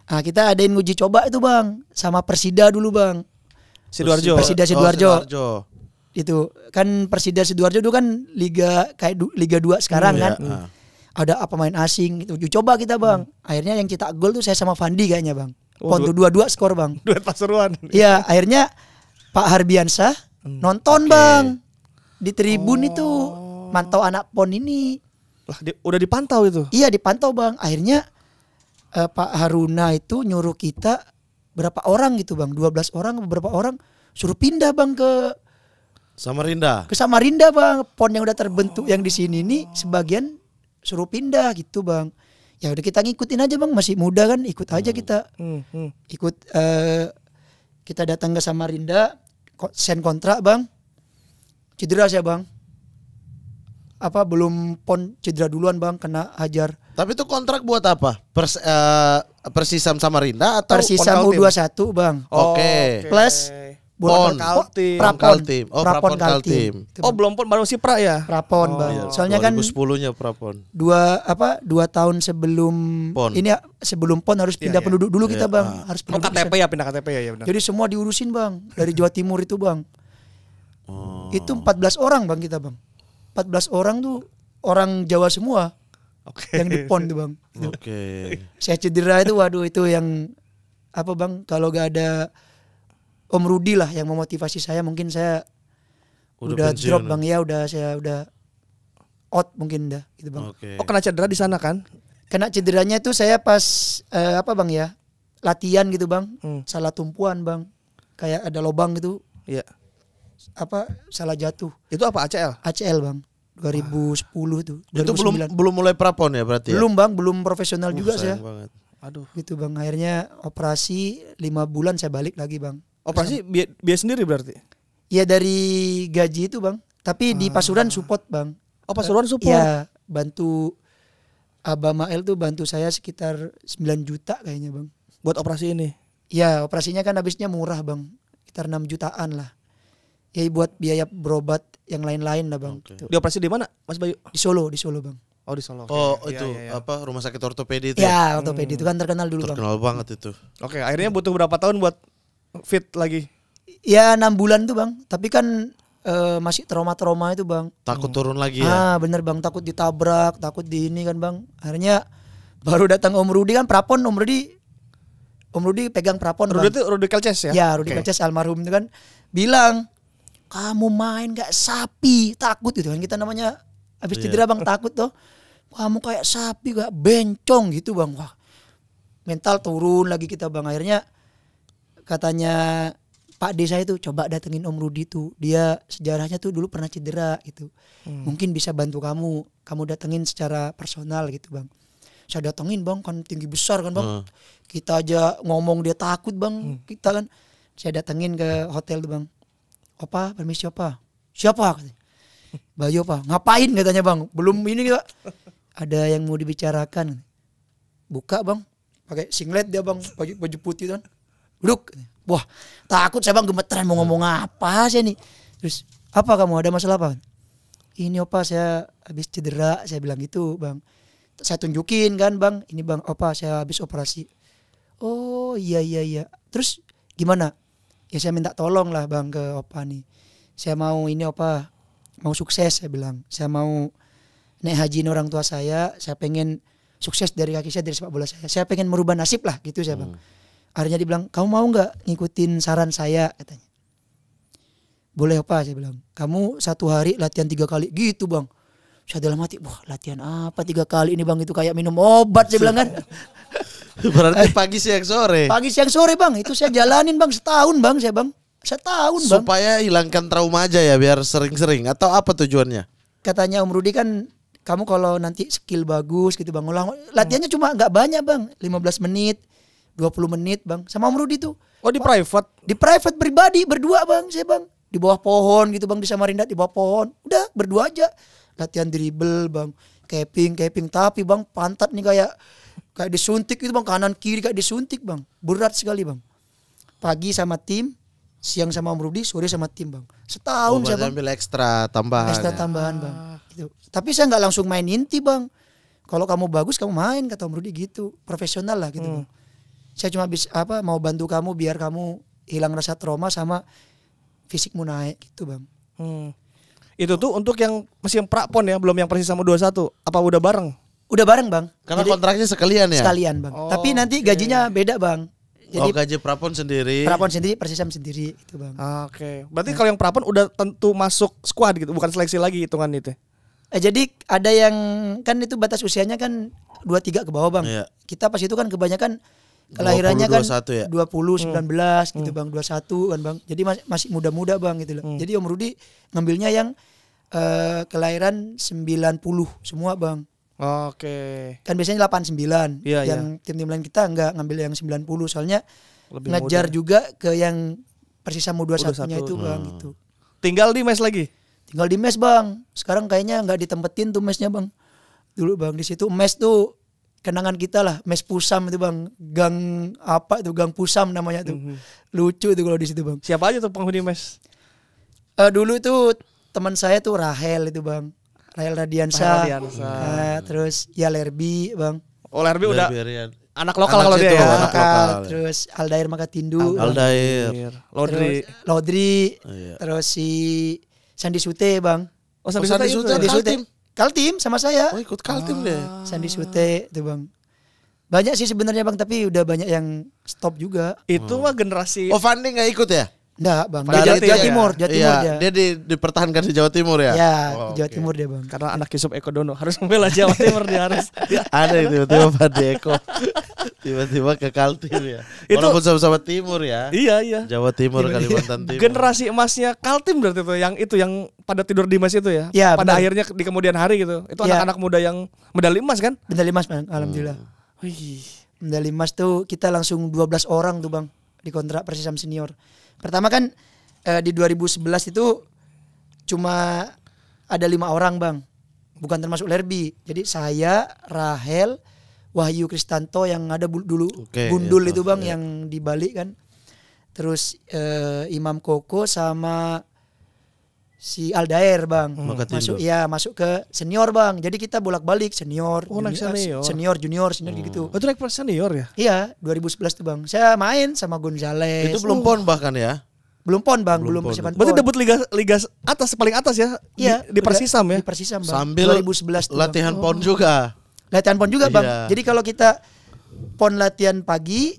Speaker 1: Nah, kita adain uji coba itu, Bang, sama Persida dulu, Bang.
Speaker 3: Sidoarjo.
Speaker 1: Persida Sidoarjo.
Speaker 2: Sidoarjo.
Speaker 1: Itu kan Persida Sidoarjo itu kan liga kayak Liga 2 sekarang kan. Ada pemain asing itu. Uji coba kita, Bang. Akhirnya yang cetak gol tuh saya sama Fandi kayaknya, Bang. Pon 2-2 skor, Bang.
Speaker 3: Duet Pasuruan.
Speaker 1: Iya, akhirnya Pak Harbiansah nonton, Bang, di tribun itu, mantau anak PON ini.
Speaker 3: Lah, udah dipantau itu.
Speaker 1: Iya, dipantau, Bang. Akhirnya Pak Haruna itu nyuruh kita berapa orang gitu, Bang, 12 orang beberapa orang suruh pindah, Bang, ke
Speaker 2: Samarinda.
Speaker 1: Bang. PON yang udah terbentuk yang di sini nih sebagian suruh pindah gitu, Bang. Ya udah kita ngikutin aja, Bang, masih muda kan, ikut aja kita. Ikut kita datang ke Samarinda, sign kontrak, Bang. Cedera saya, Bang. Belum PON cedera duluan, Bang, kena hajar.
Speaker 2: Tapi itu kontrak buat apa? Persisam Samarinda atau
Speaker 1: Persisam U21, Bang.
Speaker 2: Oke.
Speaker 1: Plus
Speaker 2: PON
Speaker 3: Kaltim.
Speaker 2: Kaltim. Oh, Prapon Kaltim.
Speaker 3: Oh, belum PON, baru si Pra ya?
Speaker 1: Prapon, Bang.
Speaker 2: Iya,
Speaker 1: Soalnya kan
Speaker 2: 2010-nya Prapon.
Speaker 1: 2 tahun sebelum
Speaker 2: PON.
Speaker 1: Ini sebelum PON harus pindah penduduk dulu kita, Bang. Harus
Speaker 3: Oh,
Speaker 1: penduduk
Speaker 3: KTP ya, pindah KTP ya, benar.
Speaker 1: Jadi semua diurusin, Bang, dari Jawa Timur itu, Bang. Itu 14 orang, Bang, kita, Bang. 14 orang tuh orang Jawa semua.
Speaker 3: Oke.
Speaker 1: Yang di PON tuh, Bang.
Speaker 2: Oke.
Speaker 1: Saya cedera itu, waduh, itu yang Bang, kalau gak ada Om Rudi lah yang memotivasi saya, mungkin saya udah
Speaker 2: pensiun,
Speaker 1: drop, Bang, ya saya udah out mungkin dah gitu, Bang.
Speaker 2: Oke.
Speaker 3: Oh, kena cedera di sana kan?
Speaker 1: Kena cederanya itu saya pas Bang ya, latihan gitu, Bang. Salah tumpuan, Bang. Kayak ada lubang gitu.
Speaker 3: Iya.
Speaker 1: Salah jatuh.
Speaker 3: Itu apa, ACL?
Speaker 1: ACL, Bang. 2010 tuh.
Speaker 2: Itu
Speaker 1: 2009.
Speaker 2: belum mulai Prapon ya berarti ya?
Speaker 1: Belum, Bang, belum profesional juga saya.
Speaker 2: Sayang banget.
Speaker 3: Aduh.
Speaker 1: Gitu bang. Akhirnya operasi 5 bulan saya balik lagi bang.
Speaker 3: Operasi biaya sendiri berarti?
Speaker 1: Ya dari gaji itu bang. Tapi di Pasuruan support bang.
Speaker 3: Oh Pasuruan support?
Speaker 1: Ya bantu Abah Mael tuh bantu saya sekitar 9 juta kayaknya bang.
Speaker 3: Buat operasi ini?
Speaker 1: Ya operasinya kan habisnya murah bang. Sekitar 6 jutaan lah. Ya buat biaya berobat yang lain-lain lah bang.
Speaker 2: Oke.
Speaker 1: Gitu.
Speaker 3: Dioperasi di mana Mas Bayu?
Speaker 1: Di Solo bang.
Speaker 3: Oh di Solo.
Speaker 2: Oh
Speaker 3: Oke.
Speaker 2: itu
Speaker 3: Iya, iya.
Speaker 2: apa rumah sakit ortopedi itu ya?
Speaker 1: Ya ortopedi itu kan terkenal dulu bang.
Speaker 2: Terkenal banget itu.
Speaker 3: Oke, akhirnya butuh berapa tahun buat fit lagi?
Speaker 1: Ya 6 bulan tuh bang. Tapi kan masih trauma-trauma itu bang.
Speaker 2: Takut turun lagi ya.
Speaker 1: Bener bang, takut ditabrak, takut di ini kan bang. Akhirnya baru datang Om Rudi kan prapon, Om Rudi pegang prapon
Speaker 3: Rudy
Speaker 1: bang.
Speaker 3: itu Rudy Kelces ya?
Speaker 1: Ya Rudi
Speaker 3: Oke.
Speaker 1: Kelces almarhum itu kan bilang, kamu main kayak sapi, takut gitu kan, kita namanya habis cedera bang takut tuh. Kamu kayak sapi, kayak bencong gitu bang. Wah, mental turun lagi kita bang. Akhirnya katanya Pak Desa itu coba datengin Om Rudi tuh. Dia sejarahnya tuh dulu pernah cedera gitu. Mungkin bisa bantu kamu. Kamu datengin secara personal gitu bang. Saya datengin bang, kan tinggi besar kan bang. Kita aja ngomong dia takut bang. Kita kan. Saya datengin ke hotel tuh bang. Opa, permisi opa. Siapa? Bayu opa. Ngapain katanya bang. Belum ini Pak. Ada yang mau dibicarakan. Buka bang. Pakai singlet dia bang. Baju putih kan. Duduk. Wah takut saya bang, gemeteran mau ngomong apa sih nih. Terus apa kamu, ada masalah apa? Ini opa saya habis cedera, saya bilang gitu bang. Saya tunjukin kan bang, ini bang opa saya habis operasi. Oh iya. Terus gimana? Ya saya minta tolong lah bang ke opa nih. Saya mau ini opa, mau sukses saya bilang. Saya mau naik hajiin orang tua saya pengen sukses dari kaki saya, dari sepak bola saya. Saya pengen merubah nasib lah gitu saya bang. Akhirnya dia bilang, kamu mau nggak ngikutin saran saya katanya. Boleh apa saya bilang. Kamu 1 hari latihan 3 kali gitu bang. Saya dalam hati, wah latihan apa 3 kali ini bang, itu kayak minum obat saya bilang kan.
Speaker 2: Berarti pagi siang sore.
Speaker 1: Pagi siang sore bang, itu saya jalanin bang setahun bang saya bang. Setahun bang.
Speaker 2: Supaya hilangkan trauma aja ya, biar sering-sering, atau apa tujuannya?
Speaker 1: Katanya Om Rudi kan, kamu kalau nanti skill bagus gitu bang, latihannya cuma nggak banyak bang, 15 menit. 20 menit bang sama Om Rudi tuh.
Speaker 3: Oh di private?
Speaker 1: Di private pribadi berdua bang saya bang. Di bawah pohon gitu bang, di Samarinda di bawah pohon. Udah berdua aja. Latihan dribble bang. Capping. Tapi bang pantat nih kayak disuntik itu bang. Kanan kiri kayak disuntik bang. Berat sekali bang. Pagi sama tim. Siang sama Om Rudi. Sore sama tim bang. Setahun saya bang.
Speaker 2: Ambil ekstra tambahan.
Speaker 1: Extra tambahan bang. Gitu. Tapi saya nggak langsung main inti bang. Kalau kamu bagus kamu main kata Om Rudi gitu. Profesional lah gitu bang. Saya cuma mau bantu kamu biar kamu hilang rasa trauma sama fisikmu naik gitu bang.
Speaker 3: Itu tuh untuk yang masih yang prapon ya, belum yang persis sama 21. Apa udah bareng?
Speaker 1: Udah bareng bang.
Speaker 2: Karena
Speaker 1: Jadi,
Speaker 2: kontraknya sekalian ya?
Speaker 1: sekalian bang. Tapi nanti gajinya beda bang. Jadi
Speaker 2: gaji prapon sendiri.
Speaker 1: prapon sendiri, persisam sendiri itu bang.
Speaker 3: Oke. Berarti kalau yang prapon udah tentu masuk squad gitu, bukan seleksi lagi hitungan itu.
Speaker 1: Jadi ada yang kan itu batas usianya kan 23 ke bawah bang.
Speaker 2: Iya.
Speaker 1: Kita pas itu kan kebanyakan kelahirannya
Speaker 2: 20,
Speaker 1: kan
Speaker 2: 21 ya?
Speaker 1: 20, 19 gitu bang, 21 kan bang. Jadi masih muda-muda bang gitu loh. Jadi Om Rudi ngambilnya yang kelahiran 90 semua bang.
Speaker 3: Oke.
Speaker 1: Kan biasanya 89.
Speaker 3: Iya,
Speaker 1: Yang tim-tim lain kita enggak ngambil yang 90 soalnya
Speaker 3: Lebih
Speaker 1: ngejar
Speaker 3: muda.
Speaker 1: juga ke yang Persisam U21-nya
Speaker 3: 21.
Speaker 1: itu bang gitu.
Speaker 3: Tinggal di mes lagi.
Speaker 1: Tinggal di mes bang. Sekarang kayaknya nggak ditempetin tuh mesnya bang. Dulu bang di situ mes tuh kenangan kita lah, mes Pusam itu bang, gang apa itu, gang Pusam namanya tuh, lucu itu kalau di situ bang.
Speaker 3: Siapa aja tuh penghuni mes?
Speaker 1: Dulu itu teman saya tuh Rahel itu bang, Rahel Radiansa,
Speaker 3: Rahel Radiansa.
Speaker 1: terus ya Lerbi bang,
Speaker 3: Lerby udah
Speaker 2: Biarian.
Speaker 3: anak lokal
Speaker 2: Anak
Speaker 3: kalau dia
Speaker 2: situ,
Speaker 3: ya.
Speaker 2: anak
Speaker 1: lokal,
Speaker 2: lokal, ya.
Speaker 1: terus Aldair Makatindu,
Speaker 2: Aldair.
Speaker 3: Lodri.
Speaker 1: terus Lodri,
Speaker 2: Iya.
Speaker 1: terus si Sandi Sute bang,
Speaker 3: Oh, Sandi
Speaker 2: Sandi
Speaker 3: Sute
Speaker 2: Sute.
Speaker 3: itu.
Speaker 1: Sandi Sute,
Speaker 2: Kaltim.
Speaker 1: Kaltim sama saya,
Speaker 2: Oh ikut Kaltim deh.
Speaker 1: Sandi Sute itu bang. Banyak sih sebenarnya bang, tapi udah banyak yang stop juga.
Speaker 3: Itu mah generasi.
Speaker 2: Oh Fandi nggak ikut ya?
Speaker 1: Enggak bang,
Speaker 3: Fandi
Speaker 1: dia
Speaker 3: Jatim
Speaker 1: Jawa
Speaker 3: ya?
Speaker 1: Timur, Jawa Timur
Speaker 2: Iya,
Speaker 1: dia.
Speaker 2: dia dipertahankan di Jawa Timur ya?
Speaker 1: Ya,
Speaker 2: Oh,
Speaker 1: di Jawa
Speaker 2: oke.
Speaker 1: Timur dia bang.
Speaker 3: Karena anak Yusuf Eko Dono harus membela Jawa Timur dia harus.
Speaker 2: Ada itu tiba-tiba Fandi Eko. Tiba-tiba ke Kaltim ya.
Speaker 3: Itu-
Speaker 2: Walaupun sama-sama Timur ya.
Speaker 3: Iya.
Speaker 2: Jawa Timur, Kalimantan Timur.
Speaker 3: Generasi emasnya Kaltim berarti tuh yang pada tidur di mes itu ya.
Speaker 1: Ya,
Speaker 3: Pada
Speaker 1: benar.
Speaker 3: akhirnya di kemudian hari gitu. Itu
Speaker 1: Ya.
Speaker 3: anak-anak muda yang medali emas kan?
Speaker 1: Medali emas bang, alhamdulillah.
Speaker 3: Wih.
Speaker 1: Medali emas tuh kita langsung 12 orang tuh bang di kontrak Persisam senior. Pertama kan di 2011 itu cuma ada 5 orang bang, bukan termasuk Lerby. Jadi saya, Rahel, Wahyu Kristanto yang ada dulu Gundul itu bang yang di Bali kan. Terus Imam Koko sama si Aldair bang masuk ke senior bang. Jadi kita bolak-balik senior, senior junior gitu.
Speaker 3: Oh, itu naik pas senior ya?
Speaker 1: Iya 2011 tuh bang. Saya main sama Gonzales.
Speaker 2: Itu belum PON bahkan ya?
Speaker 1: Belum PON bang, belum persiapan PON.
Speaker 3: Berarti debut liga atas paling atas ya?
Speaker 1: Iya
Speaker 3: di Persisam ya?
Speaker 1: Di Persisam bang.
Speaker 2: Sambil
Speaker 1: 2011 tuh,
Speaker 2: latihan PON juga.
Speaker 1: Latihan PON juga bang.
Speaker 2: Iya.
Speaker 1: Jadi kalau kita PON latihan pagi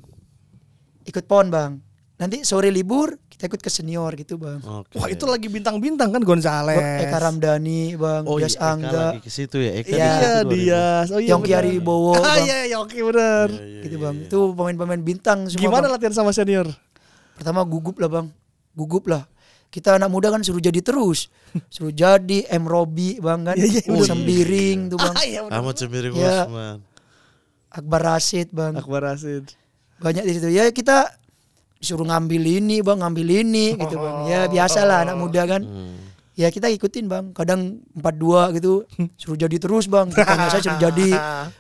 Speaker 1: ikut PON bang. Nanti sore libur kita ikut ke senior gitu bang.
Speaker 2: Okay.
Speaker 3: Wah itu lagi bintang-bintang kan Gonzales.
Speaker 1: Eka Ramdhani bang, Dias
Speaker 2: Eka
Speaker 1: Angga,
Speaker 2: lagi ke situ ya. Eka
Speaker 1: Iya,
Speaker 2: di situ 2000.
Speaker 3: Dias. Oh iya.
Speaker 1: Yongki Aribowo
Speaker 3: Ah
Speaker 1: bang.
Speaker 3: iya Yongki bener.
Speaker 1: Gitu bang. Itu pemain-pemain bintang semua.
Speaker 3: Gimana
Speaker 1: bang.
Speaker 3: latihan sama senior?
Speaker 1: Pertama gugup lah bang. Gugup lah. Kita anak muda kan suruh jadi terus. Suruh jadi M. Robi bang kan. Sembiring tuh bang.
Speaker 2: Ahmad Sembiring
Speaker 1: Ya.
Speaker 2: Usman.
Speaker 1: Akbar Rashid bang.
Speaker 3: Akbar Rashid.
Speaker 1: Banyak di situ. Ya kita disuruh ngambil ini bang, ngambil ini gitu bang. Ya biasalah anak muda kan. Ya kita ikutin bang. Kadang 4-2 gitu. Suruh jadi terus bang. Kita saya suruh jadi.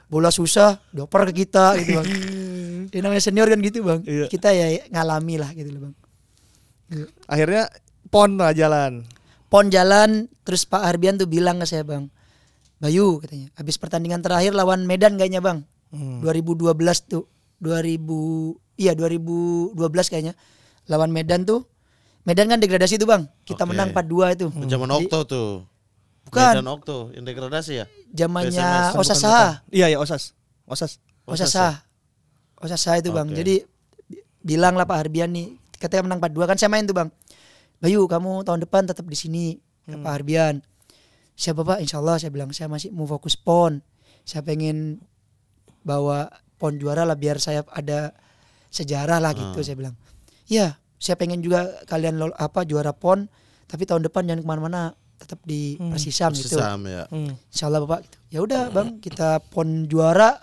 Speaker 1: Bola susah, dioper ke kita gitu bang. Ya, namanya senior kan gitu bang.
Speaker 3: Iya.
Speaker 1: Kita ya ngalami lah gitu loh bang.
Speaker 3: Akhirnya PON lah jalan.
Speaker 1: PON jalan, terus Pak Arbian tuh bilang ke saya bang, Bayu katanya, habis pertandingan terakhir lawan Medan kayaknya bang, 2012 tuh, 2012 kayaknya, lawan Medan tuh, Medan kan degradasi tuh bang, kita menang 4-2 itu.
Speaker 2: Zaman Okto tuh.
Speaker 1: Bukan.
Speaker 2: Medan Okto yang degradasi ya?
Speaker 1: Zamannya
Speaker 2: PSMS.
Speaker 1: Osasa.
Speaker 3: Iya Osasa
Speaker 1: itu bang.
Speaker 2: Oke.
Speaker 1: Jadi bilang lah Pak Arbian nih, katanya menang 4-2 kan saya main tuh bang. Bayu kamu tahun depan tetap di sini, Pak Arbian. Siapa Pak? Insya Allah saya bilang saya masih mau fokus PON. Saya pengen bawa PON juara lah biar saya ada sejarah lah gitu saya bilang. Iya, saya pengen juga kalian juara PON, tapi tahun depan jangan kemana-mana, tetap di Persisam gitu.
Speaker 2: Persisam ya.
Speaker 1: Insya Allah Bapak. Gitu. Ya udah bang, kita PON juara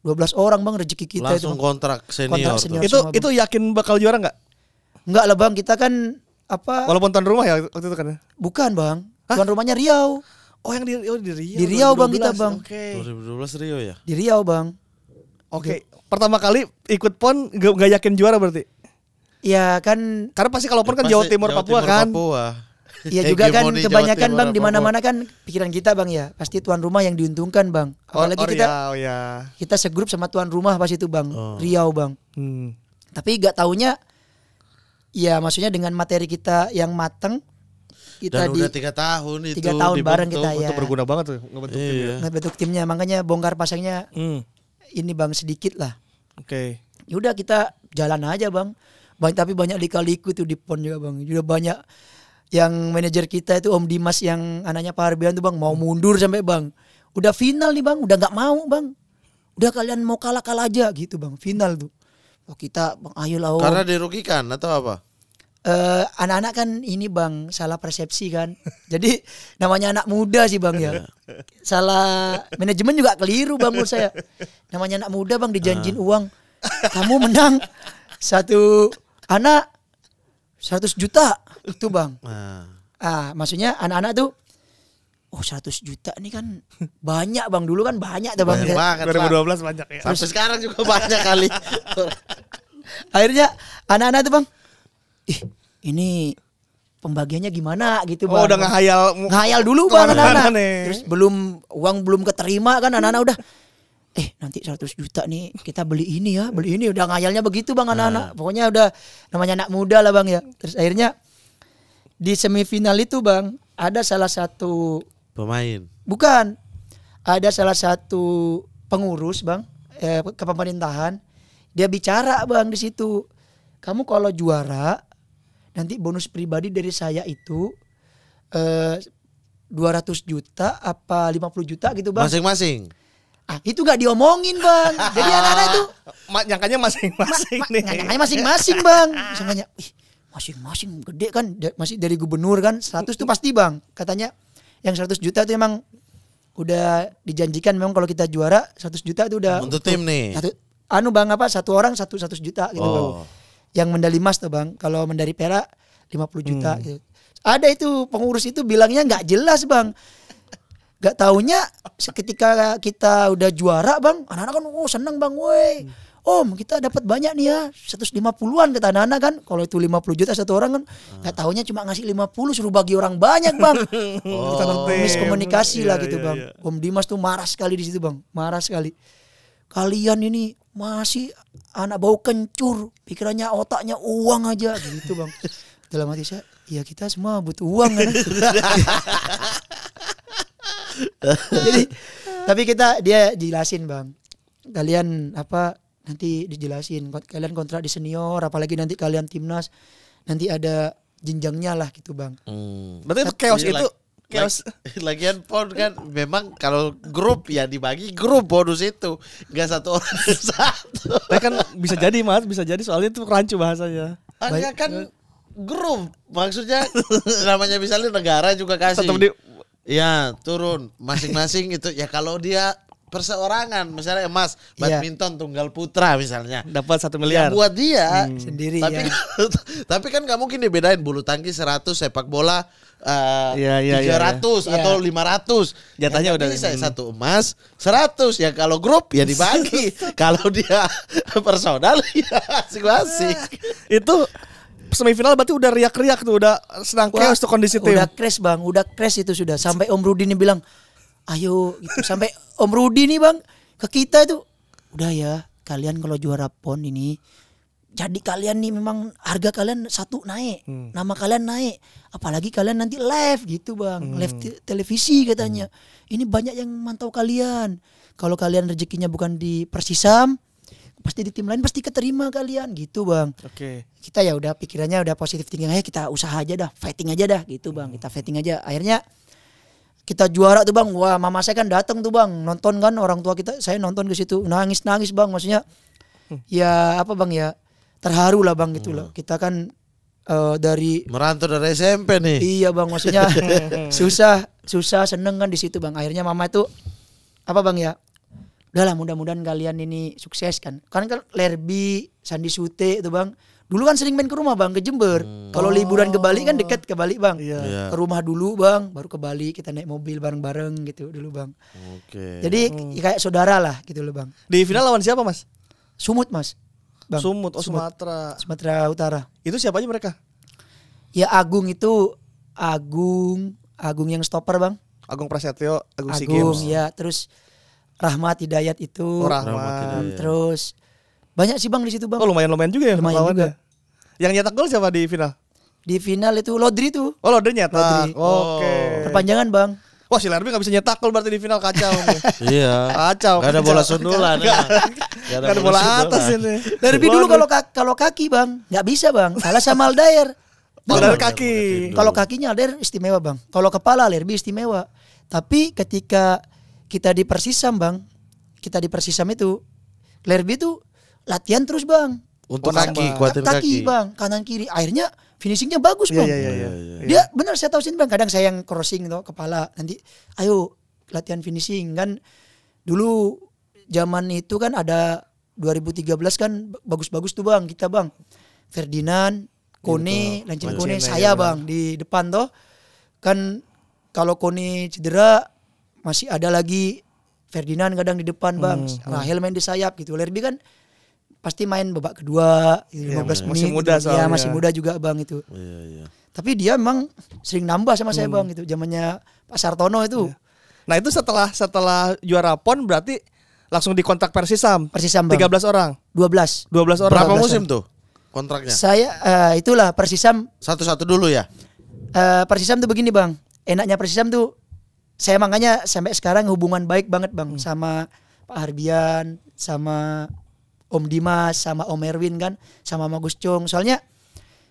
Speaker 1: 12 orang bang rezeki kita
Speaker 2: Langsung
Speaker 1: itu.
Speaker 2: kontrak senior.
Speaker 1: senior.
Speaker 2: Tuh.
Speaker 1: Semua,
Speaker 3: Itu yakin bakal juara nggak?
Speaker 1: Enggak lah bang, kita kan
Speaker 3: Walaupun tuan rumah ya waktu itu kan?
Speaker 1: bukan bang, tuan rumahnya Riau.
Speaker 3: Oh yang di Riau.
Speaker 1: Di Riau bang kita bang.
Speaker 3: Oke.
Speaker 2: 2012 Rio ya?
Speaker 1: Di Riau bang.
Speaker 3: Oke. Pertama kali ikut PON nggak yakin juara berarti?
Speaker 1: Ya kan,
Speaker 3: Karena pasti kalau PON kan
Speaker 2: Pasti
Speaker 3: Jawa Timur Papua kan.
Speaker 1: ya juga kan
Speaker 2: Hegemoni
Speaker 1: kebanyakan
Speaker 2: Jawa Timur,
Speaker 1: bang di
Speaker 2: Papua.
Speaker 1: mana-mana kan pikiran kita bang ya pasti tuan rumah yang diuntungkan bang. Apalagi kita segrup sama tuan rumah pas itu bang, Riau bang. Tapi gak taunya, ya maksudnya dengan materi kita yang mateng, kita
Speaker 2: Dan udah 3 tahun itu
Speaker 1: 3 tahun bareng kita ya.
Speaker 3: Itu berguna banget tuh ngebentuk tim ya.
Speaker 1: Ngebentuk timnya, makanya bongkar pasangnya ini bang sedikit lah.
Speaker 3: Oke.
Speaker 1: Yaudah kita jalan aja bang. Tapi banyak lika-liku tuh di PON juga bang. Juga banyak yang manajer kita itu Om Dimas yang anaknya Pak Arbian tuh bang mau mundur sampai bang. Udah final nih bang, udah nggak mau bang. Udah kalian mau kalah aja gitu bang. Final tuh. Oh kita bang ayolah Om.
Speaker 2: Karena dirugikan atau apa?
Speaker 1: Anak-anak kan ini bang salah persepsi kan. Jadi namanya anak muda sih bang ya. Salah manajemen juga keliru bang menurut saya. Namanya anak muda bang dijanjin uang. Kamu menang satu anak 100 juta itu bang. Maksudnya anak-anak tuh 100 juta nih kan banyak bang. Dulu kan banyak tuh bang.
Speaker 2: Banyak banget,
Speaker 3: 2012 banyak ya.
Speaker 2: Sampai sekarang juga banyak kali.
Speaker 1: Akhirnya anak-anak tuh bang, ini pembagiannya gimana gitu bang.
Speaker 3: Oh udah
Speaker 1: ngehayal dulu bang anak-anak.
Speaker 3: nih.
Speaker 1: Terus uang belum keterima kan anak-anak udah nanti 100 juta nih kita beli ini udah ngayalnya begitu bang anak-anak. Pokoknya udah namanya anak muda lah bang ya. Terus akhirnya di semifinal itu bang ada salah satu
Speaker 2: Pemain.
Speaker 1: bukan ada salah satu pengurus bang kepemerintahan, dia bicara bang di situ, kamu kalau juara nanti bonus pribadi dari saya itu 200 juta apa 50 juta gitu bang.
Speaker 2: Masing-masing.
Speaker 1: Itu gak diomongin bang. Jadi anak-anak itu
Speaker 3: nyangkanya masing-masing nih.
Speaker 1: nyangkanya masing-masing bang. Misalnya, masing-masing gede kan, masih dari gubernur kan 100 tuh pasti bang. Katanya yang 100 juta itu emang udah dijanjikan memang kalau kita juara 100 juta itu udah
Speaker 2: Untuk tim nih.
Speaker 1: Bang apa satu orang 100 juta gitu Bang. Yang medali emas tuh Bang. Kalau medali perak 50 juta gitu. Ada itu pengurus itu bilangnya nggak jelas Bang. Gak taunya ketika kita udah juara Bang, anak-anak kan seneng Bang, woi. Om kita dapat banyak nih ya, 150-an kata anak-anak kan. Kalau itu 50 juta satu orang kan, gak taunya cuma ngasih 50 suruh bagi orang banyak Bang. Miskomunikasi lah gitu Bang. Om Dimas tuh marah sekali di situ Bang, marah sekali. Kalian ini masih anak bau kencur, pikirannya otaknya uang aja gitu Bang. Dalam hati saya, ya kita semua butuh uang kan. Jadi tapi dia jelasin Bang, kalian nanti dijelasin, kalian kontrak di senior, apalagi nanti kalian timnas nanti ada jenjangnya lah gitu Bang.
Speaker 3: Berarti itu chaos itu chaos.
Speaker 2: Lagian pon kan memang kalau grup ya dibagi grup bonus itu nggak satu orang satu.
Speaker 3: Nah, kan bisa jadi Mas, bisa jadi soalnya itu rancu bahasanya.
Speaker 2: Enggak kan grup maksudnya namanya misalnya negara juga kasih.
Speaker 3: Tetap
Speaker 2: ya turun masing-masing itu ya kalau dia perseorangan misalnya emas badminton tunggal putra misalnya
Speaker 3: dapat 1 miliar
Speaker 2: ya buat dia
Speaker 1: sendiri
Speaker 2: tapi
Speaker 1: ya.
Speaker 2: Tapi kan nggak mungkin dibedain bulu tangkis 100 sepak bola 300 atau 500
Speaker 3: jatahnya udah
Speaker 2: bisa satu emas 100 ya kalau grup ya dibagi kalau dia personal ya masing-masing
Speaker 3: itu semifinal berarti udah riak-riak tuh, udah senang chaos tuh kondisi tim.
Speaker 1: Udah crash Bang, udah crash itu sudah. Sampai Om Rudi nih bilang, ayo gitu. Sampai Om Rudi nih Bang, ke kita itu, udah ya kalian kalau juara PON ini, jadi kalian nih memang harga kalian satu naik, nama kalian naik. Apalagi kalian nanti live gitu Bang, live televisi katanya. Ini banyak yang mantau kalian. Kalau kalian rezekinya bukan di Persisam, pasti di tim lain pasti keterima kalian gitu Bang.
Speaker 3: Oke.
Speaker 1: Kita ya udah pikirannya udah positif thinking aja, kita usaha aja dah, fighting aja dah gitu Bang. Kita fighting aja. Akhirnya kita juara tuh Bang. Wah, mama saya kan datang tuh Bang, nonton kan, orang tua kita, saya nonton ke situ, nangis Bang. Maksudnya ya apa Bang ya, terharu lah Bang gitu loh. Kita kan dari
Speaker 2: merantau dari SMP nih.
Speaker 1: Iya Bang, maksudnya susah seneng kan di situ Bang. Akhirnya mama itu apa Bang ya, udahlah mudah-mudahan kalian ini sukses kan. Kan Lerby, Sandi Sute itu Bang. Dulu kan sering main ke rumah Bang, ke Jember. Kalau liburan ke Bali kan dekat ke Bali Bang. Ke rumah dulu Bang, baru ke Bali kita naik mobil bareng-bareng gitu dulu Bang.
Speaker 2: Oke.
Speaker 1: Jadi kayak saudara lah gitu loh Bang.
Speaker 3: Di final lawan siapa Mas?
Speaker 1: Sumut Mas. Bang.
Speaker 3: Sumut, Sumatera.
Speaker 1: Sumatera Utara.
Speaker 3: Itu siapa aja mereka?
Speaker 1: Ya Agung itu Agung yang stopper Bang.
Speaker 3: Agung Prasetyo, Agung SEA
Speaker 1: Agung
Speaker 3: Games.
Speaker 1: ya, terus Rahmat Hidayat itu.
Speaker 3: Rahmat.
Speaker 1: Terus banyak sih Bang di situ Bang.
Speaker 3: Oh lumayan juga ya
Speaker 1: Lumayan
Speaker 3: lawannya.
Speaker 1: juga.
Speaker 3: Yang nyetak gol siapa di final?
Speaker 1: Di final itu Lodri tuh.
Speaker 3: Oh Lodri nyetak.
Speaker 1: Lodri.
Speaker 3: Oke.
Speaker 1: Perpanjangan Bang.
Speaker 3: Wah si Lerby gak bisa nyetak gol berarti di final kacau.
Speaker 2: Iya.
Speaker 3: Kacau.
Speaker 2: Gak ada bola sundulan.
Speaker 3: Gak ada bola atas ini.
Speaker 1: Lerby dulu kalau kaki Bang nggak bisa Bang. Kalah sama Aldair.
Speaker 3: Aldair kaki.
Speaker 1: Kalau kakinya Aldair istimewa Bang. Kalau kepala Lerby istimewa. Tapi ketika kita di Persisam Bang, kita di Persisam itu Lerby itu latihan terus Bang.
Speaker 2: Untuk kaki, kuatin kaki
Speaker 1: Bang, kanan kiri. Akhirnya finishingnya bagus Bang.
Speaker 3: Iya.
Speaker 1: Dia benar saya tahu sini Bang. Kadang saya yang crossing tuh kepala. Nanti ayo latihan finishing kan. Dulu zaman itu kan ada 2013 kan bagus-bagus tuh Bang kita Bang. Ferdinand, Kone, Lancin Kone, saya Bang di depan toh. Kan kalau Kone cedera masih ada lagi Ferdinand kadang di depan Bang. Rahel main di sayap gitu. Lerby kan pasti main babak kedua 15 menit.
Speaker 3: Masih muda
Speaker 1: gitu.
Speaker 3: soalnya.
Speaker 1: Ya masih muda juga Bang itu.
Speaker 2: Iya.
Speaker 1: Tapi dia emang sering nambah sama saya Bang gitu. Zamannya Pak Sartono itu.
Speaker 3: Nah itu setelah juara PON berarti langsung dikontrak Persisam.
Speaker 1: Persisam Bang.
Speaker 3: 13 orang.
Speaker 1: 12
Speaker 3: orang.
Speaker 2: Berapa
Speaker 1: 12
Speaker 2: musim
Speaker 1: orang.
Speaker 2: tuh kontraknya?
Speaker 1: Saya itulah Persisam.
Speaker 2: Satu-satu dulu ya.
Speaker 1: Persisam tuh begini Bang. Enaknya Persisam tuh saya makanya sampai sekarang hubungan baik banget Bang sama Pak Harbian, sama Om Dimas, sama Om Erwin kan, sama Gus Cung. Soalnya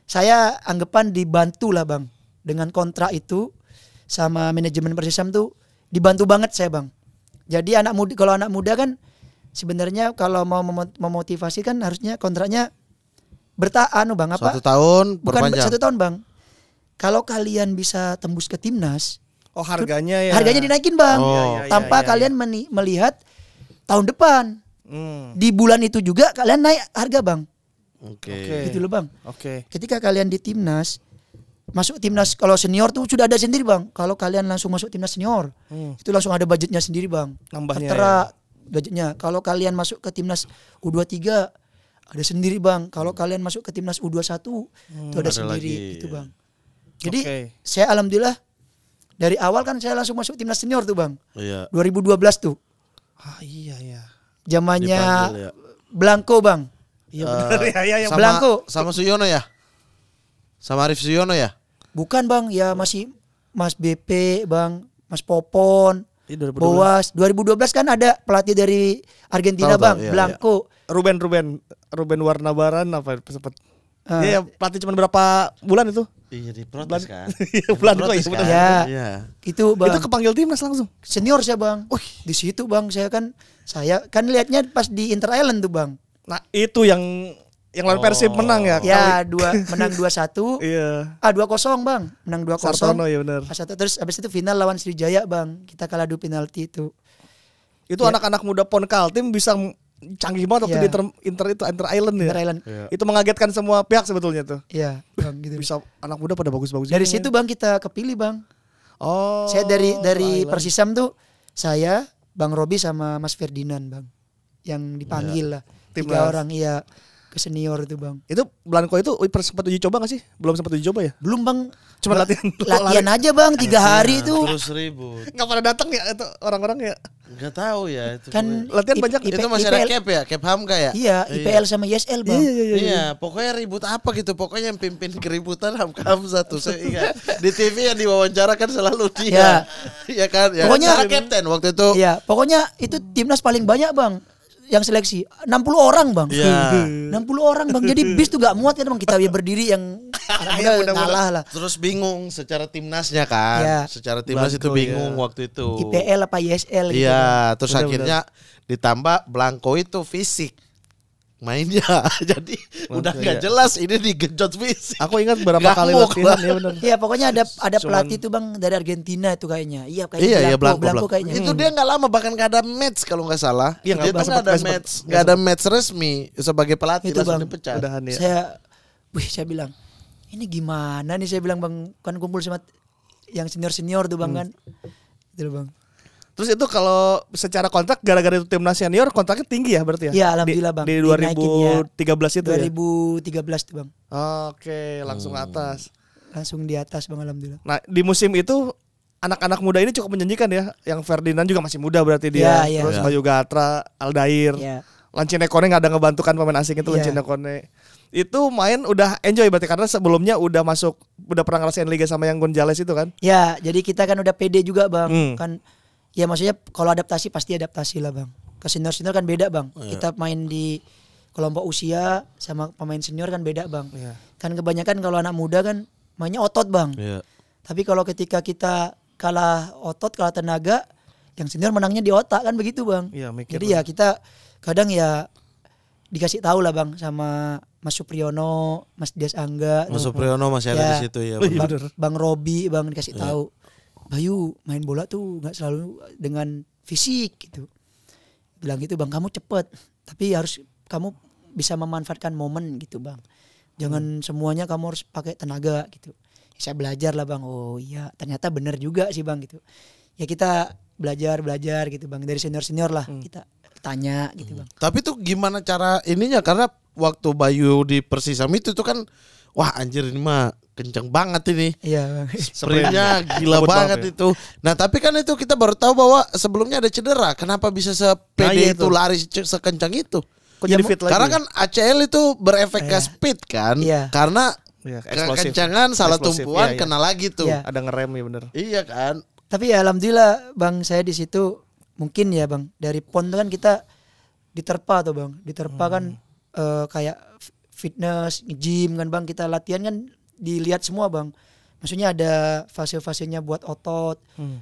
Speaker 1: saya anggapan dibantu lah Bang dengan kontrak itu sama manajemen Persisam tuh dibantu banget saya Bang. Jadi kalau anak muda kan sebenarnya kalau mau memotivasi kan harusnya kontraknya bertahan Bang apa?
Speaker 2: 1 tahun
Speaker 1: Bukan
Speaker 2: perpanjang.
Speaker 1: 1 tahun Bang. Kalau kalian bisa tembus ke timnas,
Speaker 3: Oh harganya ya.
Speaker 1: harganya dinaikin Bang.
Speaker 2: Oh.
Speaker 1: Tanpa kalian melihat tahun depan. Di bulan itu juga kalian naik harga bang.
Speaker 2: Oke.
Speaker 1: Gitu loh bang.
Speaker 3: Oke.
Speaker 1: Ketika kalian di timnas, masuk timnas kalau senior tuh sudah ada sendiri bang. Kalau kalian langsung masuk timnas senior, itu langsung ada budgetnya sendiri bang.
Speaker 3: Nambahnya
Speaker 1: Tertera budgetnya. Kalau kalian masuk ke timnas U23 ada sendiri bang. Kalau kalian masuk ke timnas U21 itu ada sendiri
Speaker 2: lagi.
Speaker 1: itu bang. Jadi
Speaker 3: Oke.
Speaker 1: saya alhamdulillah dari awal kan saya langsung masuk timnas senior tuh bang.
Speaker 2: Iya.
Speaker 1: 2012 tuh.
Speaker 3: Iya ya.
Speaker 2: Dipanggil,
Speaker 1: Zamannya
Speaker 2: ya.
Speaker 1: Blanco bang.
Speaker 3: Iya benar ya yang
Speaker 2: Sama,
Speaker 1: Blanco.
Speaker 2: sama Suyono ya? Sama Arif Suyono ya?
Speaker 1: Bukan bang, ya masih Mas BP bang, Mas Popon,
Speaker 3: Iya, 2012.
Speaker 1: Boas. 2012 kan ada pelatih dari Argentina
Speaker 2: Tahu,
Speaker 1: bang,
Speaker 2: iya,
Speaker 1: Blanco.
Speaker 3: Ruben Warna-Baran apa sempat.
Speaker 1: Ah.
Speaker 3: Iya, pelatih cuma berapa bulan itu?
Speaker 2: Iya diprotes kan?
Speaker 3: Iya, Blanco ya benar.
Speaker 1: Ya.
Speaker 2: Iya.
Speaker 1: Itu bang.
Speaker 3: Itu kepanggil timnas langsung.
Speaker 1: Senior saya bang. Di situ bang saya kan lihatnya pas di Inter Island tuh bang.
Speaker 3: Nah, itu yang lawan Persib menang ya.
Speaker 1: Ya menang 2-1.
Speaker 3: Iya.
Speaker 1: 2-0 bang, menang 2-0.
Speaker 3: Sartono ya benar.
Speaker 1: Terus abis itu final lawan Sriwijaya bang, kita kalah 2 penalti itu.
Speaker 3: Itu anak-anak muda Pon Kaltim bisa canggih banget waktu
Speaker 1: Iya.
Speaker 3: di Inter Island ya.
Speaker 1: Inter Island.
Speaker 3: Itu mengagetkan semua pihak sebetulnya tuh.
Speaker 1: Iya bang gitu.
Speaker 3: Bisa anak muda pada bagus-bagus.
Speaker 1: Dari
Speaker 3: juga.
Speaker 1: situ bang kita kepilih bang.
Speaker 3: Oh.
Speaker 1: Saya dari
Speaker 3: Island.
Speaker 1: Persisam tuh saya, Bang Robi sama Mas Ferdinand bang, yang dipanggil lah. 3
Speaker 3: Timnas.
Speaker 1: orang iya ke senior itu bang.
Speaker 3: Itu Blanco itu sempat uji coba gak sih? Belum sempat uji coba ya?
Speaker 1: Belum bang.
Speaker 3: Cuma latihan.
Speaker 1: Latihan aja bang 3 hari itu.
Speaker 2: Terus ribut.
Speaker 3: Nggak pada datang ya itu orang-orang ya.
Speaker 2: Nggak tahu ya itu.
Speaker 1: Kan
Speaker 3: Latihan banyak.
Speaker 2: itu masih ada cap ya? Cap Hamka ya?
Speaker 1: Iya, IPL sama ISL bang.
Speaker 2: Iya, pokoknya ribut apa gitu. Pokoknya yang pimpin keributan Hamka Hamzah tuh. Saya ingat. Di TV yang diwawancara kan selalu dia. Iya kan? Ya.
Speaker 1: Pokoknya-
Speaker 2: Cara kapten waktu itu.
Speaker 1: Iya, pokoknya itu timnas paling banyak bang. Yang seleksi 60 orang bang.
Speaker 2: Iya.
Speaker 1: 60 orang bang. Jadi bis tuh gak muat kan bang. Kita berdiri yang anak muda ngalah lah.
Speaker 2: Terus bingung secara timnasnya kan.
Speaker 1: Iya.
Speaker 2: Secara timnas itu
Speaker 3: Blanco,
Speaker 2: bingung
Speaker 3: ya.
Speaker 2: waktu itu.
Speaker 1: IPL apa ISL gitu. Bang.
Speaker 2: Iya, terus
Speaker 3: Benar,
Speaker 2: akhirnya ditambah Blanco itu fisik mainnya. Jadi udah nggak
Speaker 3: iya.
Speaker 2: jelas ini digenjot fisik.
Speaker 3: Aku ingat berapa kali
Speaker 2: Gamuk
Speaker 3: latihan
Speaker 2: lah.
Speaker 3: ya benar.
Speaker 1: Iya pokoknya ada pelatih tuh bang dari Argentina itu kayaknya. Iya kayaknya
Speaker 2: Iya, iya
Speaker 1: Blanco
Speaker 2: Blanco.
Speaker 1: kayaknya.
Speaker 2: Itu dia nggak lama bahkan nggak ada match kalau nggak salah.
Speaker 3: Iya,
Speaker 2: Dia
Speaker 3: nggak
Speaker 2: tuh
Speaker 3: sempat-
Speaker 2: nggak ada match resmi sebagai pelatih
Speaker 1: Itu,
Speaker 2: langsung
Speaker 1: Bang.
Speaker 2: dipecat.
Speaker 3: Udahan ya.
Speaker 1: Saya bilang ini gimana nih saya bilang bang, kan kumpul sama yang senior tuh bang kan. Itu loh, bang.
Speaker 3: Terus itu kalau secara kontrak gara-gara itu timnas senior kontraknya tinggi ya berarti ya?
Speaker 1: Iya, alhamdulillah, Bang.
Speaker 3: Di
Speaker 1: Dinaikin, ya.
Speaker 3: 2013 itu ya?
Speaker 1: 2013 tuh bang,
Speaker 3: Oke, langsung atas.
Speaker 1: langsung di atas bang alhamdulillah.
Speaker 3: Nah, di musim itu anak-anak muda ini cukup menjanjikan ya. Yang Ferdinand juga masih muda berarti dia.
Speaker 1: Iya, iya.
Speaker 3: Terus Bayu Gatra, Aldair.
Speaker 1: Iya.
Speaker 3: Lancine Kone nggak ada ngebantu kan pemain asing itu
Speaker 1: Iya.
Speaker 3: Lancine Kone. Itu main udah enjoy berarti karena sebelumnya udah pernah ngerasain liga sama yang Gonzales itu kan.
Speaker 1: Ya, jadi kita kan udah pede juga bang.
Speaker 3: Hmm.
Speaker 1: Kan, ya maksudnya kalau adaptasi pasti adaptasi lah bang. Ke senior kan beda bang. Kita main di kelompok usia sama pemain senior kan beda bang.
Speaker 3: Iya.
Speaker 1: Kan kebanyakan kalau anak muda kan mainnya otot bang.
Speaker 2: Iya.
Speaker 1: Tapi kalau ketika kita kalah otot, kalah tenaga, yang senior menangnya di otak kan begitu bang.
Speaker 3: Iya, mikir,
Speaker 1: Jadi ya kita kadang ya dikasih tahu lah bang sama Mas Supriyono, Mas Dias Angga,
Speaker 2: Mas Supriyono masih ada
Speaker 1: Ya.
Speaker 2: di situ ya.
Speaker 3: Iya,
Speaker 1: Bang,
Speaker 3: bener.
Speaker 1: Bang Robi bang dikasih tahu, Bayu main bola tuh nggak selalu dengan fisik gitu. Bilang gitu bang, kamu cepet, tapi harus kamu bisa memanfaatkan momen gitu bang. Jangan semuanya kamu harus pakai tenaga gitu. Ya, saya belajar lah bang. Oh iya, ternyata bener juga sih bang gitu. Ya kita belajar gitu bang dari senior lah kita tanya gitu bang.
Speaker 2: Tapi tuh gimana cara ininya karena waktu Bayu di Persisam itu tuh kan wah anjir ini mah kenceng banget ini.
Speaker 1: Iya bang.
Speaker 2: Sprintnya gila
Speaker 3: Ngebut
Speaker 2: banget
Speaker 3: banget
Speaker 2: itu. Nah tapi kan itu kita baru tahu bahwa sebelumnya ada cedera. Kenapa bisa sepede
Speaker 3: Nah, iya
Speaker 2: itu
Speaker 3: itu.
Speaker 2: lari sekencang itu?
Speaker 3: Kok jadi fit lagi?
Speaker 2: Karena kan ACL itu berefek ke speed kan.
Speaker 1: Iya.
Speaker 2: Karena
Speaker 3: Iya, eksplosif.
Speaker 2: kekencangan salah
Speaker 3: Eksplosif,
Speaker 2: tumpuan
Speaker 3: iya, iya.
Speaker 2: kena lagi tuh.
Speaker 1: Iya.
Speaker 3: Ada ngerem ya bener.
Speaker 2: Iya kan.
Speaker 1: Tapi ya alhamdulillah bang saya di situ mungkin ya bang dari PON tuh kan kita diterpa tuh bang, diterpa kan kayak fitness, gym kan bang, kita latihan kan dilihat semua bang. Maksudnya ada fase-fasenya buat otot,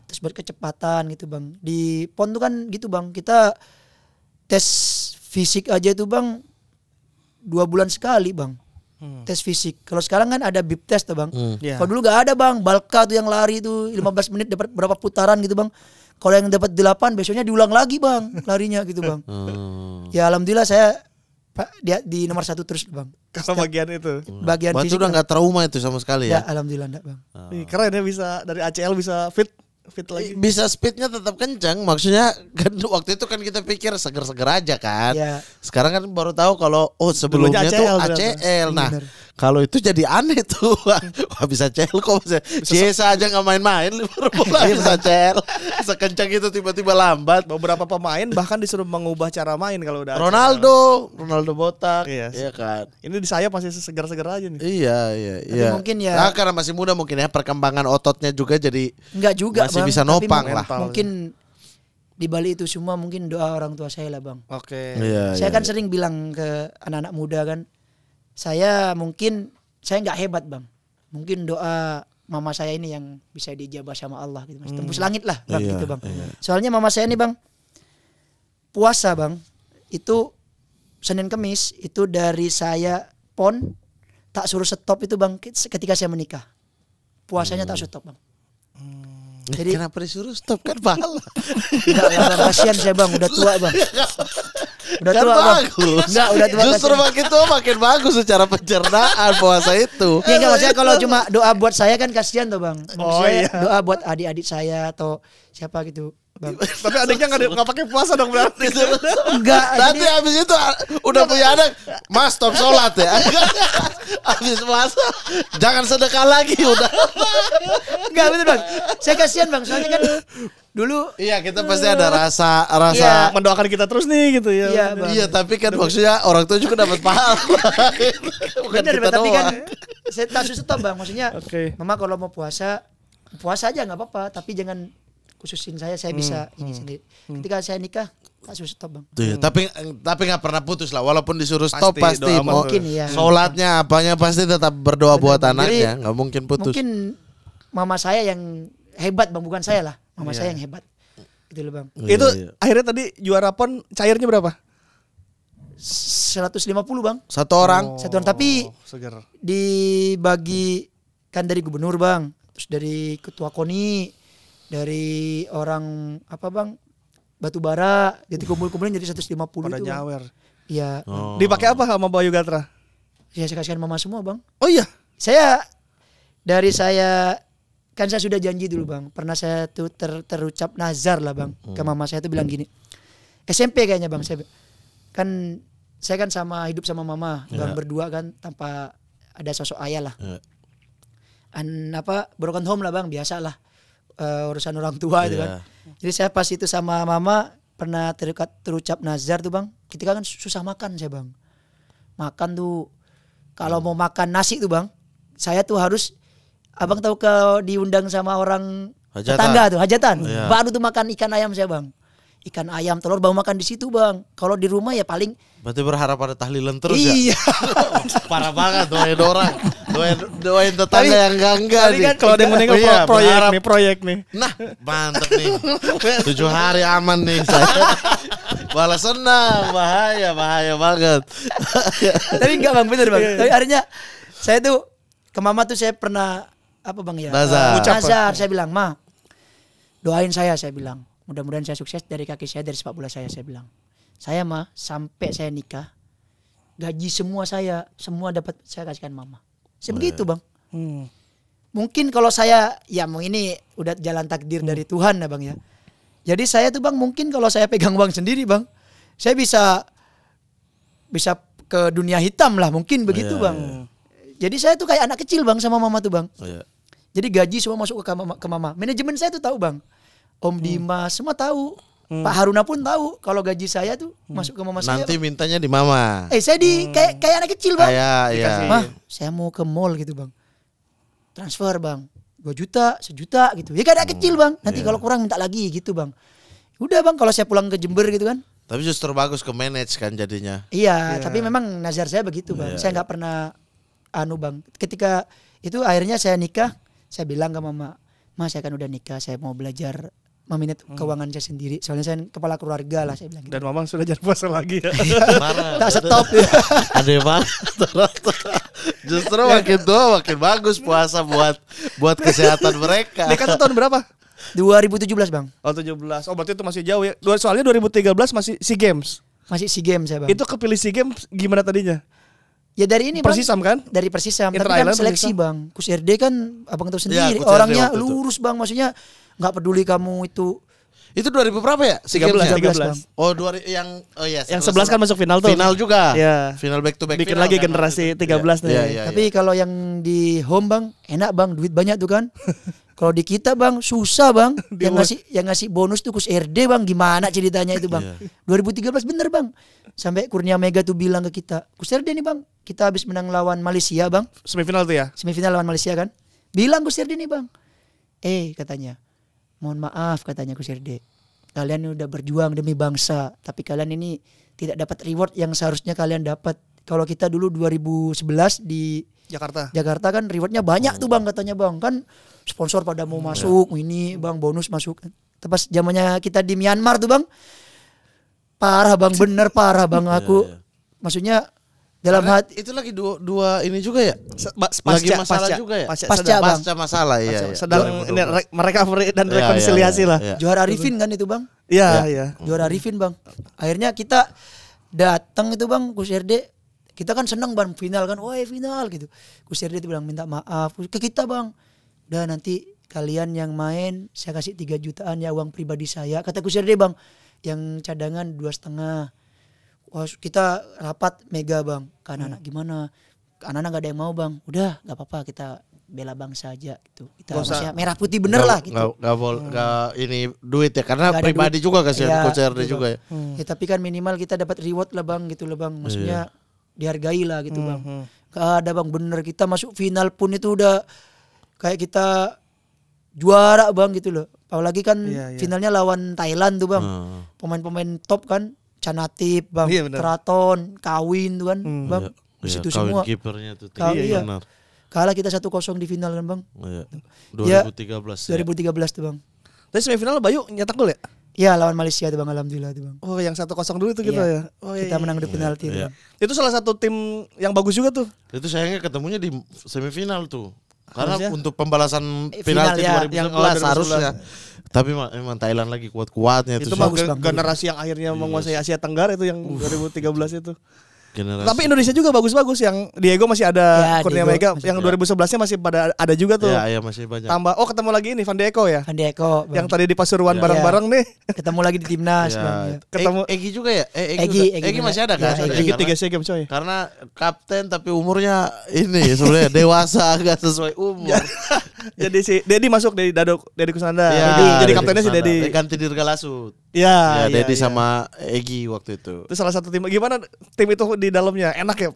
Speaker 1: terus buat kecepatan gitu bang. Di PON tuh kan gitu bang, kita tes fisik aja tuh bang 2 bulan sekali bang. Tes fisik. Kalau sekarang kan ada bip test tuh bang.
Speaker 3: Iya.
Speaker 1: Kalau dulu gak ada bang, Balka tuh yang lari tuh 15 menit dapat berapa putaran gitu bang. Kalau yang dapat 8 besoknya diulang lagi bang larinya gitu bang. Ya alhamdulillah saya dia di nomor 1 terus bang.
Speaker 3: Kalau bagian itu.
Speaker 1: Bagian
Speaker 2: Berarti
Speaker 1: fisik
Speaker 2: udah nggak trauma itu sama sekali
Speaker 1: ya
Speaker 2: ya?
Speaker 1: alhamdulillah enggak bang.
Speaker 3: Ih, keren ya bisa dari ACL bisa fit lagi.
Speaker 2: Bisa speednya tetap kencang, maksudnya kan waktu itu kan kita pikir seger-seger aja kan.
Speaker 1: Ya.
Speaker 2: Sekarang kan baru tahu kalau sebelumnya
Speaker 3: Dulunya
Speaker 2: tuh
Speaker 3: ACL
Speaker 2: ACL. Nah,
Speaker 1: Bener.
Speaker 2: kalau itu jadi aneh tuh. Wah bisa ACL kok bisa. Ciesa aja nggak main-main Liverpool bisa ACL. Sekencang itu tiba-tiba lambat.
Speaker 3: Beberapa pemain bahkan disuruh mengubah cara main kalau udah ACL.
Speaker 2: Ronaldo botak.
Speaker 3: Iya.
Speaker 2: Iya kan.
Speaker 3: Ini di sayap masih segar-segar aja nih.
Speaker 2: Iya.
Speaker 1: mungkin ya-
Speaker 2: Nah, karena masih muda mungkin ya perkembangan ototnya juga jadi
Speaker 1: Enggak juga
Speaker 2: masih
Speaker 1: bang.
Speaker 2: bisa
Speaker 1: Tapi
Speaker 2: nopang lah.
Speaker 1: Mungkin di balik itu semua mungkin doa orang tua saya lah bang.
Speaker 3: Oke.
Speaker 2: Iya.
Speaker 1: Saya kan sering bilang ke anak-anak muda kan, saya nggak hebat bang, mungkin doa mama saya ini yang bisa dijabah sama Allah gitu mas, tembus langit lah bang
Speaker 2: Iya,
Speaker 1: gitu bang.
Speaker 2: iya.
Speaker 1: Soalnya mama saya ini bang puasa bang, itu Senin Kemis itu dari saya pon tak suruh stop itu bang ketika saya menikah, puasanya tak stop bang. Jadi-
Speaker 2: Kenapa disuruh stop kan pahala?
Speaker 1: Enggak ya bang, kasihan saya bang, udah tua bang. Udah
Speaker 2: Kan
Speaker 1: tua bang.
Speaker 2: bagus.
Speaker 1: Enggak, udah tua.
Speaker 2: Justru
Speaker 1: kasihan.
Speaker 2: makin tua makin bagus secara pencernaan puasa itu.
Speaker 1: Ya enggak maksudnya kalau cuma doa buat saya kan kasihan tuh bang. Maksudnya
Speaker 3: iya.
Speaker 1: doa buat adik-adik saya atau siapa gitu bang.
Speaker 3: Tapi adiknya nggak pakai puasa dong berarti.
Speaker 1: Enggak.
Speaker 2: Nanti
Speaker 1: jadi-
Speaker 2: habis itu udah punya anak, Mas stop sholat ya. Habis puasa jangan sedekah lagi udah.
Speaker 1: enggak betul bang. Saya kasihan bang. Soalnya kan dulu
Speaker 2: Iya kita pasti ada rasa
Speaker 1: Iya.
Speaker 3: Mendoakan kita terus nih gitu ya.
Speaker 1: Iya, Bang.
Speaker 2: Iya tapi kan maksudnya orang tua juga dapat pahala. Bukan
Speaker 1: bener
Speaker 2: kita
Speaker 1: tapi kan
Speaker 2: doang.
Speaker 1: saya tak susah stop bang. Maksudnya
Speaker 3: Oke.
Speaker 1: mama kalau mau puasa aja nggak apa-apa. Tapi jangan khususin saya bisa ini sendiri. Ketika saya nikah tak susah stop bang.
Speaker 2: Tuh, ya, tapi nggak pernah putus lah walaupun disuruh stop
Speaker 3: Pasti,
Speaker 2: pasti
Speaker 3: doa
Speaker 2: mau
Speaker 1: mungkin, iya.
Speaker 2: sholatnya apanya pasti tetap berdoa buat
Speaker 1: Bang.
Speaker 2: anaknya
Speaker 1: Jadi,
Speaker 2: nggak mungkin putus.
Speaker 1: Mungkin mama saya yang hebat bang, bukan saya lah. Mama
Speaker 3: Iya.
Speaker 1: saya yang hebat. Gitu loh bang.
Speaker 2: Iya,
Speaker 3: Itu
Speaker 2: iya.
Speaker 3: akhirnya tadi juara pon cairnya berapa?
Speaker 1: 150 bang.
Speaker 2: Satu orang
Speaker 1: Satuan tapi
Speaker 3: Segar.
Speaker 1: dibagi kan dari gubernur bang, terus dari ketua KONI, dari orang apa bang batubara, jadi kumpul-kumpulin jadi 150
Speaker 3: Pada
Speaker 1: itu bang.
Speaker 3: nyawer.
Speaker 1: Iya,
Speaker 2: Oh.
Speaker 3: Dipakai apa sama Bayu Gatra?
Speaker 1: ya saya kasihkan mama semua bang.
Speaker 3: Oh iya.
Speaker 1: Saya kan saya sudah janji dulu bang, pernah saya tuh terucap nazar lah bang ke mama saya tuh bilang gini, SMP kayaknya bang, saya kan hidup sama mama bang, berdua kan tanpa ada sosok ayah lah.
Speaker 2: Iya.
Speaker 1: Broken home lah bang, biasa lah urusan orang tua itu
Speaker 2: Iya.
Speaker 1: kan. Jadi saya pas itu sama mama pernah terucap nazar tuh bang, ketika kan susah makan saya bang, makan tuh kalau mau makan nasi tuh bang, saya tuh harus abang tahu kalau diundang sama orang
Speaker 2: Hajatan.
Speaker 1: tetangga tuh hajatan,
Speaker 2: Iya.
Speaker 1: baru tuh makan ikan ayam saya bang, ikan ayam telur baru makan di situ bang. Kalau di rumah ya paling
Speaker 2: Berarti berharap ada tahlilan terus ya.
Speaker 1: iya.
Speaker 2: Parah banget doain orang. Doain tetangga yang enggak
Speaker 3: Tapi
Speaker 2: nih.
Speaker 3: kan kalau dia meninggal
Speaker 2: Iya, berharap.
Speaker 3: proyek nih.
Speaker 2: Nah, mantep nih. 7 hari aman nih saya. Malah senang, bahaya banget.
Speaker 1: Tapi enggak bang, bener bang. Tapi akhirnya saya tuh ke mama tuh saya pernah apa bang ya?
Speaker 2: Nazar.
Speaker 1: Nazar. Saya bilang, Ma, doain saya bilang. Mudah-mudahan saya sukses dari kaki saya, dari sepak bola saya bilang. Saya mah sampai saya nikah, gaji semua dapat saya kasihkan mama. Sebegitu bang. Mungkin kalau saya, ya mau ini udah jalan takdir dari Tuhan ya bang ya. Jadi saya tuh bang mungkin kalau saya pegang uang sendiri bang, saya bisa ke dunia hitam lah mungkin begitu
Speaker 2: Iya,
Speaker 1: bang. Jadi saya tuh kayak anak kecil bang sama mama tuh bang.
Speaker 2: Iya.
Speaker 1: Jadi gaji semua masuk ke mama. Manajemen saya tuh tahu bang. Om Dimas semua tahu. Pak Haruna pun tahu kalau gaji saya tuh masuk ke mama saya.
Speaker 2: Nanti mintanya di mama.
Speaker 1: Saya kayak anak kecil bang.
Speaker 2: Iya.
Speaker 1: Mah, saya mau ke mall gitu bang. Transfer bang. 2 juta, 1 juta gitu. Ya kayak anak kecil bang. Nanti kalau kurang minta lagi gitu bang. Udah bang kalau saya pulang ke Jember gitu kan.
Speaker 2: Tapi justru bagus ke manage kan jadinya.
Speaker 1: Iya, tapi memang nazar saya begitu bang. Saya nggak pernah bang. Ketika itu akhirnya saya nikah, saya bilang ke mama, Ma saya kan udah nikah, saya mau belajar memanage keuangan saya sendiri. Soalnya saya kepala keluarga lah saya bilang gitu.
Speaker 3: Dan Mamang sudah jangan puasa lagi ya.
Speaker 2: Parah.
Speaker 1: Tak stop.
Speaker 2: Aneh banget. Justru makin tua makin bagus puasa buat kesehatan mereka.
Speaker 3: Nikah tuh tahun berapa?
Speaker 1: 2017 bang.
Speaker 3: Oh 17. Oh berarti itu masih jauh ya. Soalnya 2013 masih SEA Games.
Speaker 1: Masih SEA Games ya bang.
Speaker 3: Itu kepilih SEA Games gimana tadinya?
Speaker 1: Ya dari ini bang.
Speaker 3: Persisam kan?
Speaker 1: Dari Persisam. Tapi
Speaker 3: Inter
Speaker 1: kan
Speaker 3: Island
Speaker 1: seleksi
Speaker 3: Persisam.
Speaker 1: bang. Kus RD kan abang tahu sendiri.
Speaker 2: Kus RD
Speaker 1: Orangnya
Speaker 2: waktu itu.
Speaker 1: lurus bang. Maksudnya nggak peduli kamu itu.
Speaker 2: Itu 2000 berapa ya?
Speaker 3: 13.
Speaker 1: Bang.
Speaker 2: Oh 2000 yang iya.
Speaker 3: Yang 11 kan masuk final tuh.
Speaker 2: Final juga.
Speaker 3: Iya.
Speaker 2: Final back to back.
Speaker 3: Bikin
Speaker 2: final
Speaker 3: lagi
Speaker 2: kan
Speaker 3: generasi
Speaker 2: waktu itu.
Speaker 3: 13 nih.
Speaker 2: Iya.
Speaker 1: Tapi kalau yang di home bang, enak bang, duit banyak tuh kan. Kalau di kita bang, susah bang. yang ngasih bonus tuh Kus RD bang. Gimana ceritanya itu bang? 2013 bener bang. Sampai Kurnia Mega tuh bilang ke kita, Kus RD nih bang, kita habis menang lawan Malaysia bang.
Speaker 3: Semifinal tuh ya.
Speaker 1: Semifinal lawan Malaysia kan. Bilang Kus RD nih bang. Katanya, mohon maaf katanya Kus RD. Kalian udah berjuang demi bangsa, tapi kalian ini tidak dapat reward yang seharusnya kalian dapat. Kalau kita dulu 2011 di Jakarta kan rewardnya banyak tuh bang katanya bang. Kan sponsor pada mau masuk, ini bang bonus masuk. Pas zamannya kita di Myanmar tuh bang, parah bang, bener parah bang aku. Maksudnya dalam hati
Speaker 2: itu lagi dua ini juga ya. Lagi
Speaker 3: Pasca,
Speaker 2: masalah
Speaker 3: pasca,
Speaker 2: juga ya.
Speaker 1: Pasca, Bang.
Speaker 2: Pasca masalah ya.
Speaker 3: Sedang ini recovery dan rekonsiliasi lah.
Speaker 1: juara Arifin kan itu bang.
Speaker 3: Iya.
Speaker 1: Juara Arifin bang. Akhirnya kita datang itu bang Kus RD. Kita kan seneng bang final kan. Wah final gitu. Kus RD itu bilang minta maaf ke kita bang. Udah nanti kalian yang main saya kasih 3 jutaan ya uang pribadi saya. Kata Kus RD bang. Yang cadangan 2,5. Wah, kita rapat Mega bang, ke anak-anak gimana? Anak-anak gak ada yang mau bang. Udah, gak apa-apa kita bela bangsa aja gitu. Kita maksudnya merah putih bener lah gitu.
Speaker 2: Gak ini duit ya karena
Speaker 1: Gak ada
Speaker 2: pribadi
Speaker 1: duit.
Speaker 2: juga kasihan
Speaker 1: Iya,
Speaker 2: Coach RD
Speaker 1: gitu,
Speaker 2: juga ya.
Speaker 1: Ya tapi kan minimal kita dapat reward lah bang gitu lah bang. Maksudnya dihargai lah gitu bang. Gak ada bang bener kita masuk final pun itu udah kayak kita juara bang gitu loh. Apalagi kan finalnya lawan Thailand tuh bang. Pemain-pemain top kan. Canatip bang, Keraton, Kawin tuh kan bang. Di situ semua.
Speaker 2: Kawin kipernya tuh.
Speaker 1: Iya.
Speaker 2: Benar.
Speaker 1: Kalah kita 1-0 di final kan bang.
Speaker 2: Iya. 2013.
Speaker 1: 2013 tuh bang.
Speaker 3: Tapi semifinal Bayu nyetak gol ya?
Speaker 1: Iya lawan Malaysia tuh bang, alhamdulillah tuh bang.
Speaker 3: Oh yang 1-0 dulu itu gitu ya. Oh,
Speaker 1: Kita menang di penalti.
Speaker 2: Iya.
Speaker 3: Itu salah satu tim yang bagus juga tuh.
Speaker 2: Itu sayangnya ketemunya di semifinal tuh. Karena
Speaker 3: Harusnya?
Speaker 2: untuk pembalasan
Speaker 1: Final
Speaker 2: penalti
Speaker 1: ya,
Speaker 2: 2011
Speaker 3: yang
Speaker 2: harusnya. Tapi memang Thailand lagi kuat-kuatnya
Speaker 3: Itu
Speaker 2: itu.
Speaker 3: bagus
Speaker 1: Bang.
Speaker 3: generasi yang akhirnya menguasai Asia Tenggara itu yang 2013 itu.
Speaker 2: Generasi.
Speaker 3: Tapi Indonesia juga bagus-bagus yang Diego masih ada,
Speaker 1: Ya,
Speaker 3: Kurnia
Speaker 1: Diego
Speaker 3: Mega
Speaker 1: masih
Speaker 3: yang 2011-nya masih pada ada juga tuh.
Speaker 2: Iya, masih banyak.
Speaker 3: Tambah ketemu lagi ini Van de Eko ya.
Speaker 1: Van de Eko bang.
Speaker 3: Yang tadi di Pasuruan
Speaker 2: Ya.
Speaker 3: bareng-bareng nih.
Speaker 1: Ketemu lagi di timnas
Speaker 2: Ya.
Speaker 1: bang. Ya.
Speaker 3: Ketemu
Speaker 2: Egi juga ya?
Speaker 1: Egi
Speaker 2: masih ada kan?
Speaker 1: Ya,
Speaker 3: Egi
Speaker 2: Karena-
Speaker 3: 3 SEA Games coy.
Speaker 2: Karena kapten tapi umurnya ini sebenarnya dewasa agak sesuai umur.
Speaker 3: Jadi si Dedi masuk dari Dedi Kusnanda.
Speaker 2: Iya,
Speaker 3: Jadi kaptennya si Dedi.
Speaker 2: Ganti Dirga Lasut.
Speaker 3: Iya,
Speaker 2: Ya, Dedi
Speaker 3: iya.
Speaker 2: sama Egi waktu itu.
Speaker 3: Itu salah satu tim. Gimana tim itu di dalamnya? Enak ya?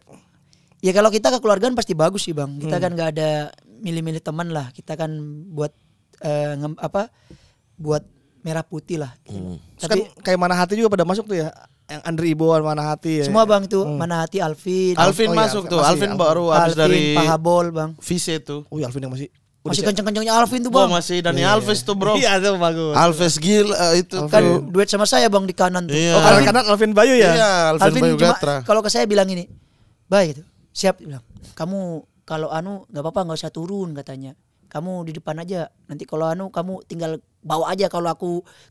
Speaker 1: Ya kalau kita kekeluargaan pasti bagus sih bang. Kita kan nggak ada milih-milih teman lah. Kita kan buat buat merah putih lah. Gitu.
Speaker 3: Terus kan kayak Manahati juga pada masuk tuh ya. Yang Andri Iboan Manahati ya.
Speaker 1: Semua bang tuh Manahati, Alvin,
Speaker 2: Alvin
Speaker 3: Oh iya,
Speaker 2: masuk tuh.
Speaker 3: masih,
Speaker 2: Alvin
Speaker 3: Alvin.
Speaker 2: baru habis
Speaker 1: Alvin,
Speaker 2: dari
Speaker 1: Pahabol bang.
Speaker 2: Vise tuh.
Speaker 3: Oh iya Alvin yang masih
Speaker 1: Masih kenceng-kencengnya Alvin tuh
Speaker 2: Bro,
Speaker 1: bang.
Speaker 2: masih Dani Alves tuh bro.
Speaker 3: Iya tuh bagus.
Speaker 2: Alves Gil itu
Speaker 1: Kan
Speaker 2: tuh.
Speaker 1: duet sama saya bang di kanan tuh.
Speaker 2: Iya.
Speaker 3: Oh karena kanan Alvin Bayu ya?
Speaker 2: Iya, Alvin Bayu
Speaker 1: cuma
Speaker 2: Gatra.
Speaker 1: kalau ke saya bilang ini, baik gitu. Siap dia bilang. Kamu kalau nggak apa-apa nggak usah turun katanya. Kamu di depan aja. Nanti kalau kamu tinggal bawa aja kalau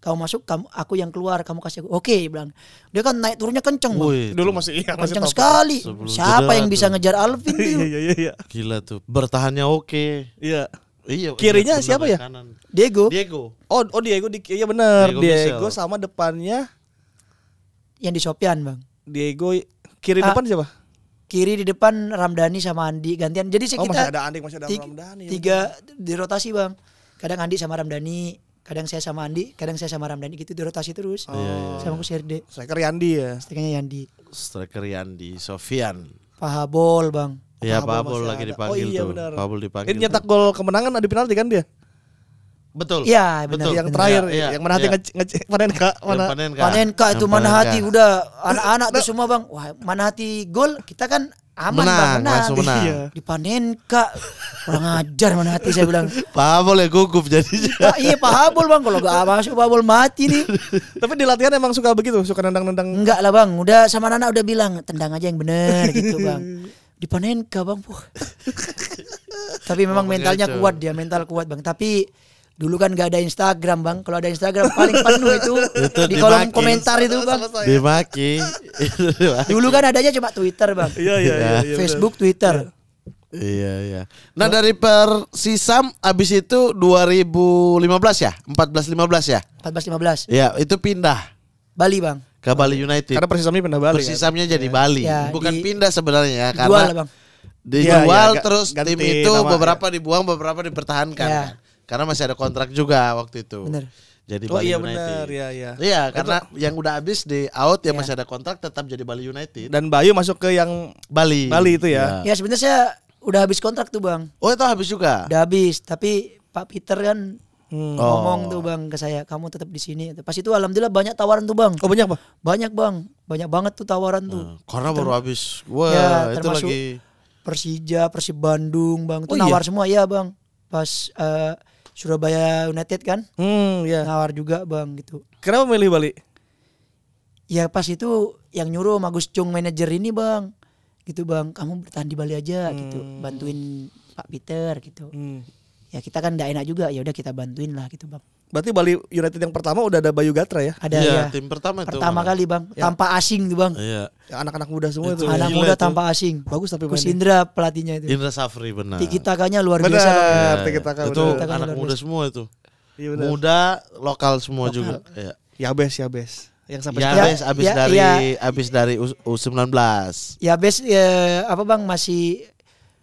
Speaker 1: kamu masuk aku yang keluar kamu kasih aku. Oke bilang. Dia kan naik turunnya kenceng bang.
Speaker 2: Wih,
Speaker 3: Dulu masih
Speaker 1: Kenceng
Speaker 3: top.
Speaker 1: sekali.
Speaker 2: Sebelum
Speaker 1: Siapa
Speaker 2: jeda
Speaker 1: yang bisa
Speaker 2: tuh.
Speaker 1: ngejar Alvin tuh?
Speaker 3: Iya.
Speaker 2: gila tuh. Bertahannya oke.
Speaker 3: Iya.
Speaker 2: Iya.
Speaker 3: Kirinya
Speaker 2: bener,
Speaker 3: siapa ya?
Speaker 2: kanan.
Speaker 1: Diego
Speaker 2: Diego.
Speaker 3: Oh Diego iya benar.
Speaker 2: Diego
Speaker 3: Diego
Speaker 2: Michel.
Speaker 3: sama depannya
Speaker 1: yang di Sopian bang.
Speaker 3: Diego kiri depan siapa?
Speaker 1: Kiri di depan Ramdhani sama Andi gantian. Jadi sih
Speaker 3: Oh
Speaker 1: kita
Speaker 3: masih ada Andi, masih ada Ramdhani.
Speaker 1: tiga di rotasi bang. Kadang Andi sama Ramdhani, kadang saya sama Andi, kadang saya sama Ramdhani gitu di rotasi terus. Sama Kus RD.
Speaker 3: Striker Yandi ya.
Speaker 1: Setelahnya Yandi.
Speaker 2: Striker Yandi Sofian.
Speaker 1: Pahabol bang.
Speaker 2: Iya,
Speaker 3: Pahabol
Speaker 2: Pabol
Speaker 3: masih
Speaker 2: lagi
Speaker 3: ada.
Speaker 2: dipanggil
Speaker 3: Oh, iya,
Speaker 2: tuh.
Speaker 3: benar.
Speaker 2: Pabol dipanggil.
Speaker 3: Ini nyetak gol kemenangan di penalti kan dia?
Speaker 2: Betul.
Speaker 1: Iya benar.
Speaker 2: Betul.
Speaker 3: Yang terakhir
Speaker 2: Iya,
Speaker 3: yang mana hati
Speaker 2: iya.
Speaker 3: Panenka mana?
Speaker 1: Panenka itu
Speaker 2: Yang
Speaker 1: mana
Speaker 2: Panenka.
Speaker 1: hati udah anak-anak tuh semua bang. Wah mana hati gol kita kan aman bang
Speaker 2: Menang,
Speaker 1: menang.
Speaker 2: langsung menang.
Speaker 3: Iya.
Speaker 1: Di Panenka kurang ajar mana hati saya bilang.
Speaker 2: Pabol ya gugup jadinya.
Speaker 1: Iya Pak Habol bang kalau gak masuk Pak Habol mati nih.
Speaker 3: Tapi di latihan emang suka begitu, suka nendang-nendang.
Speaker 1: Enggak lah bang, udah sama Nana udah bilang tendang aja yang bener gitu bang. Di Panenka bang. Tapi memang mentalnya
Speaker 2: Begitu.
Speaker 1: kuat dia, mental kuat bang. Tapi Dulu kan gak ada Instagram bang. Kalau ada Instagram paling penuh itu di
Speaker 2: dimaki.
Speaker 1: kolom komentar itu bang.
Speaker 2: Dimaki.
Speaker 1: Dulu kan adanya cuma Twitter bang.
Speaker 3: Iya.
Speaker 1: Facebook, Twitter.
Speaker 2: Iya. Nah dari Persisam abis itu 2015 ya? 14-15 ya?
Speaker 1: 14-15
Speaker 2: Iya itu pindah
Speaker 1: Bali bang.
Speaker 2: ke Bali United.
Speaker 3: Karena Persisamnya pindah Bali.
Speaker 2: Persisamnya jadi Bali.
Speaker 1: Ya,
Speaker 2: Bukan pindah sebenarnya ya,
Speaker 1: Jual lah
Speaker 2: karena
Speaker 1: bang.
Speaker 2: dijual
Speaker 3: Iya,
Speaker 2: terus
Speaker 3: ganti
Speaker 2: tim itu
Speaker 3: nama,
Speaker 2: beberapa dibuang, beberapa dipertahankan.
Speaker 1: Ya.
Speaker 2: Kan? Karena masih ada kontrak juga waktu itu.
Speaker 1: Bener.
Speaker 2: Jadi
Speaker 3: Oh
Speaker 2: Bali
Speaker 3: iya
Speaker 2: United.
Speaker 3: benar, iya.
Speaker 2: Iya, karena yang udah habis di out yang
Speaker 1: Ya.
Speaker 2: masih ada kontrak tetap jadi Bali United.
Speaker 3: Dan Bayu masuk ke yang
Speaker 2: Bali.
Speaker 3: Bali itu ya.
Speaker 1: Ya sebenarnya saya udah habis kontrak tuh bang.
Speaker 2: Oh itu habis juga.
Speaker 1: Udah habis. Tapi Pak Peter kan ngomong
Speaker 2: Oh.
Speaker 1: tuh bang ke saya, kamu tetap di sini. Pas itu alhamdulillah banyak tawaran tuh bang.
Speaker 3: Oh banyak Pak?
Speaker 1: Banyak bang. Banyak banget tuh tawaran tuh.
Speaker 2: Karena baru habis. Wah
Speaker 1: Ya,
Speaker 2: itu
Speaker 1: termasuk
Speaker 2: lagi.
Speaker 1: Persija, Persib Bandung bang. Itu
Speaker 3: Oh, iya?
Speaker 1: nawar semua ya bang. Pas Surabaya United kan.
Speaker 3: Ya.
Speaker 1: Nawar juga bang gitu.
Speaker 3: Kenapa milih Bali?
Speaker 1: Ya pas itu yang nyuruh sama Gus Cung manajer ini bang. Gitu bang, kamu bertahan di Bali aja gitu. Bantuin Pak Peter gitu. Ya kita kan gak enak juga, ya udah kita bantuin lah gitu bang.
Speaker 3: Berarti Bali United yang pertama udah ada Bayu Gatra ya?
Speaker 1: Ada
Speaker 2: Iya,
Speaker 1: ya.
Speaker 2: tim pertama itu.
Speaker 1: Pertama kali bang, tanpa asing tuh bang.
Speaker 2: Iya.
Speaker 3: Yang anak-anak muda semua itu.
Speaker 1: Anak
Speaker 2: Gila
Speaker 1: muda
Speaker 2: itu.
Speaker 1: tanpa asing.
Speaker 3: Bagus tapi
Speaker 1: Gus
Speaker 3: mainnya.
Speaker 1: Indra pelatihnya itu.
Speaker 2: Indra Safri benar.
Speaker 1: Tiki takanya luar biasa bang.
Speaker 3: Benar,
Speaker 2: Ya,
Speaker 3: Tiki-taka
Speaker 2: itu
Speaker 3: benar.
Speaker 1: Tiki-taka
Speaker 2: anak
Speaker 1: luar
Speaker 2: muda
Speaker 1: biasa.
Speaker 2: semua itu.
Speaker 3: Iya benar.
Speaker 2: Muda, lokal semua juga. Iya.
Speaker 3: Yabes. Yang sampai
Speaker 2: Ya,
Speaker 3: sekarang.
Speaker 2: abis dari U19.
Speaker 1: Ya bes apa bang masih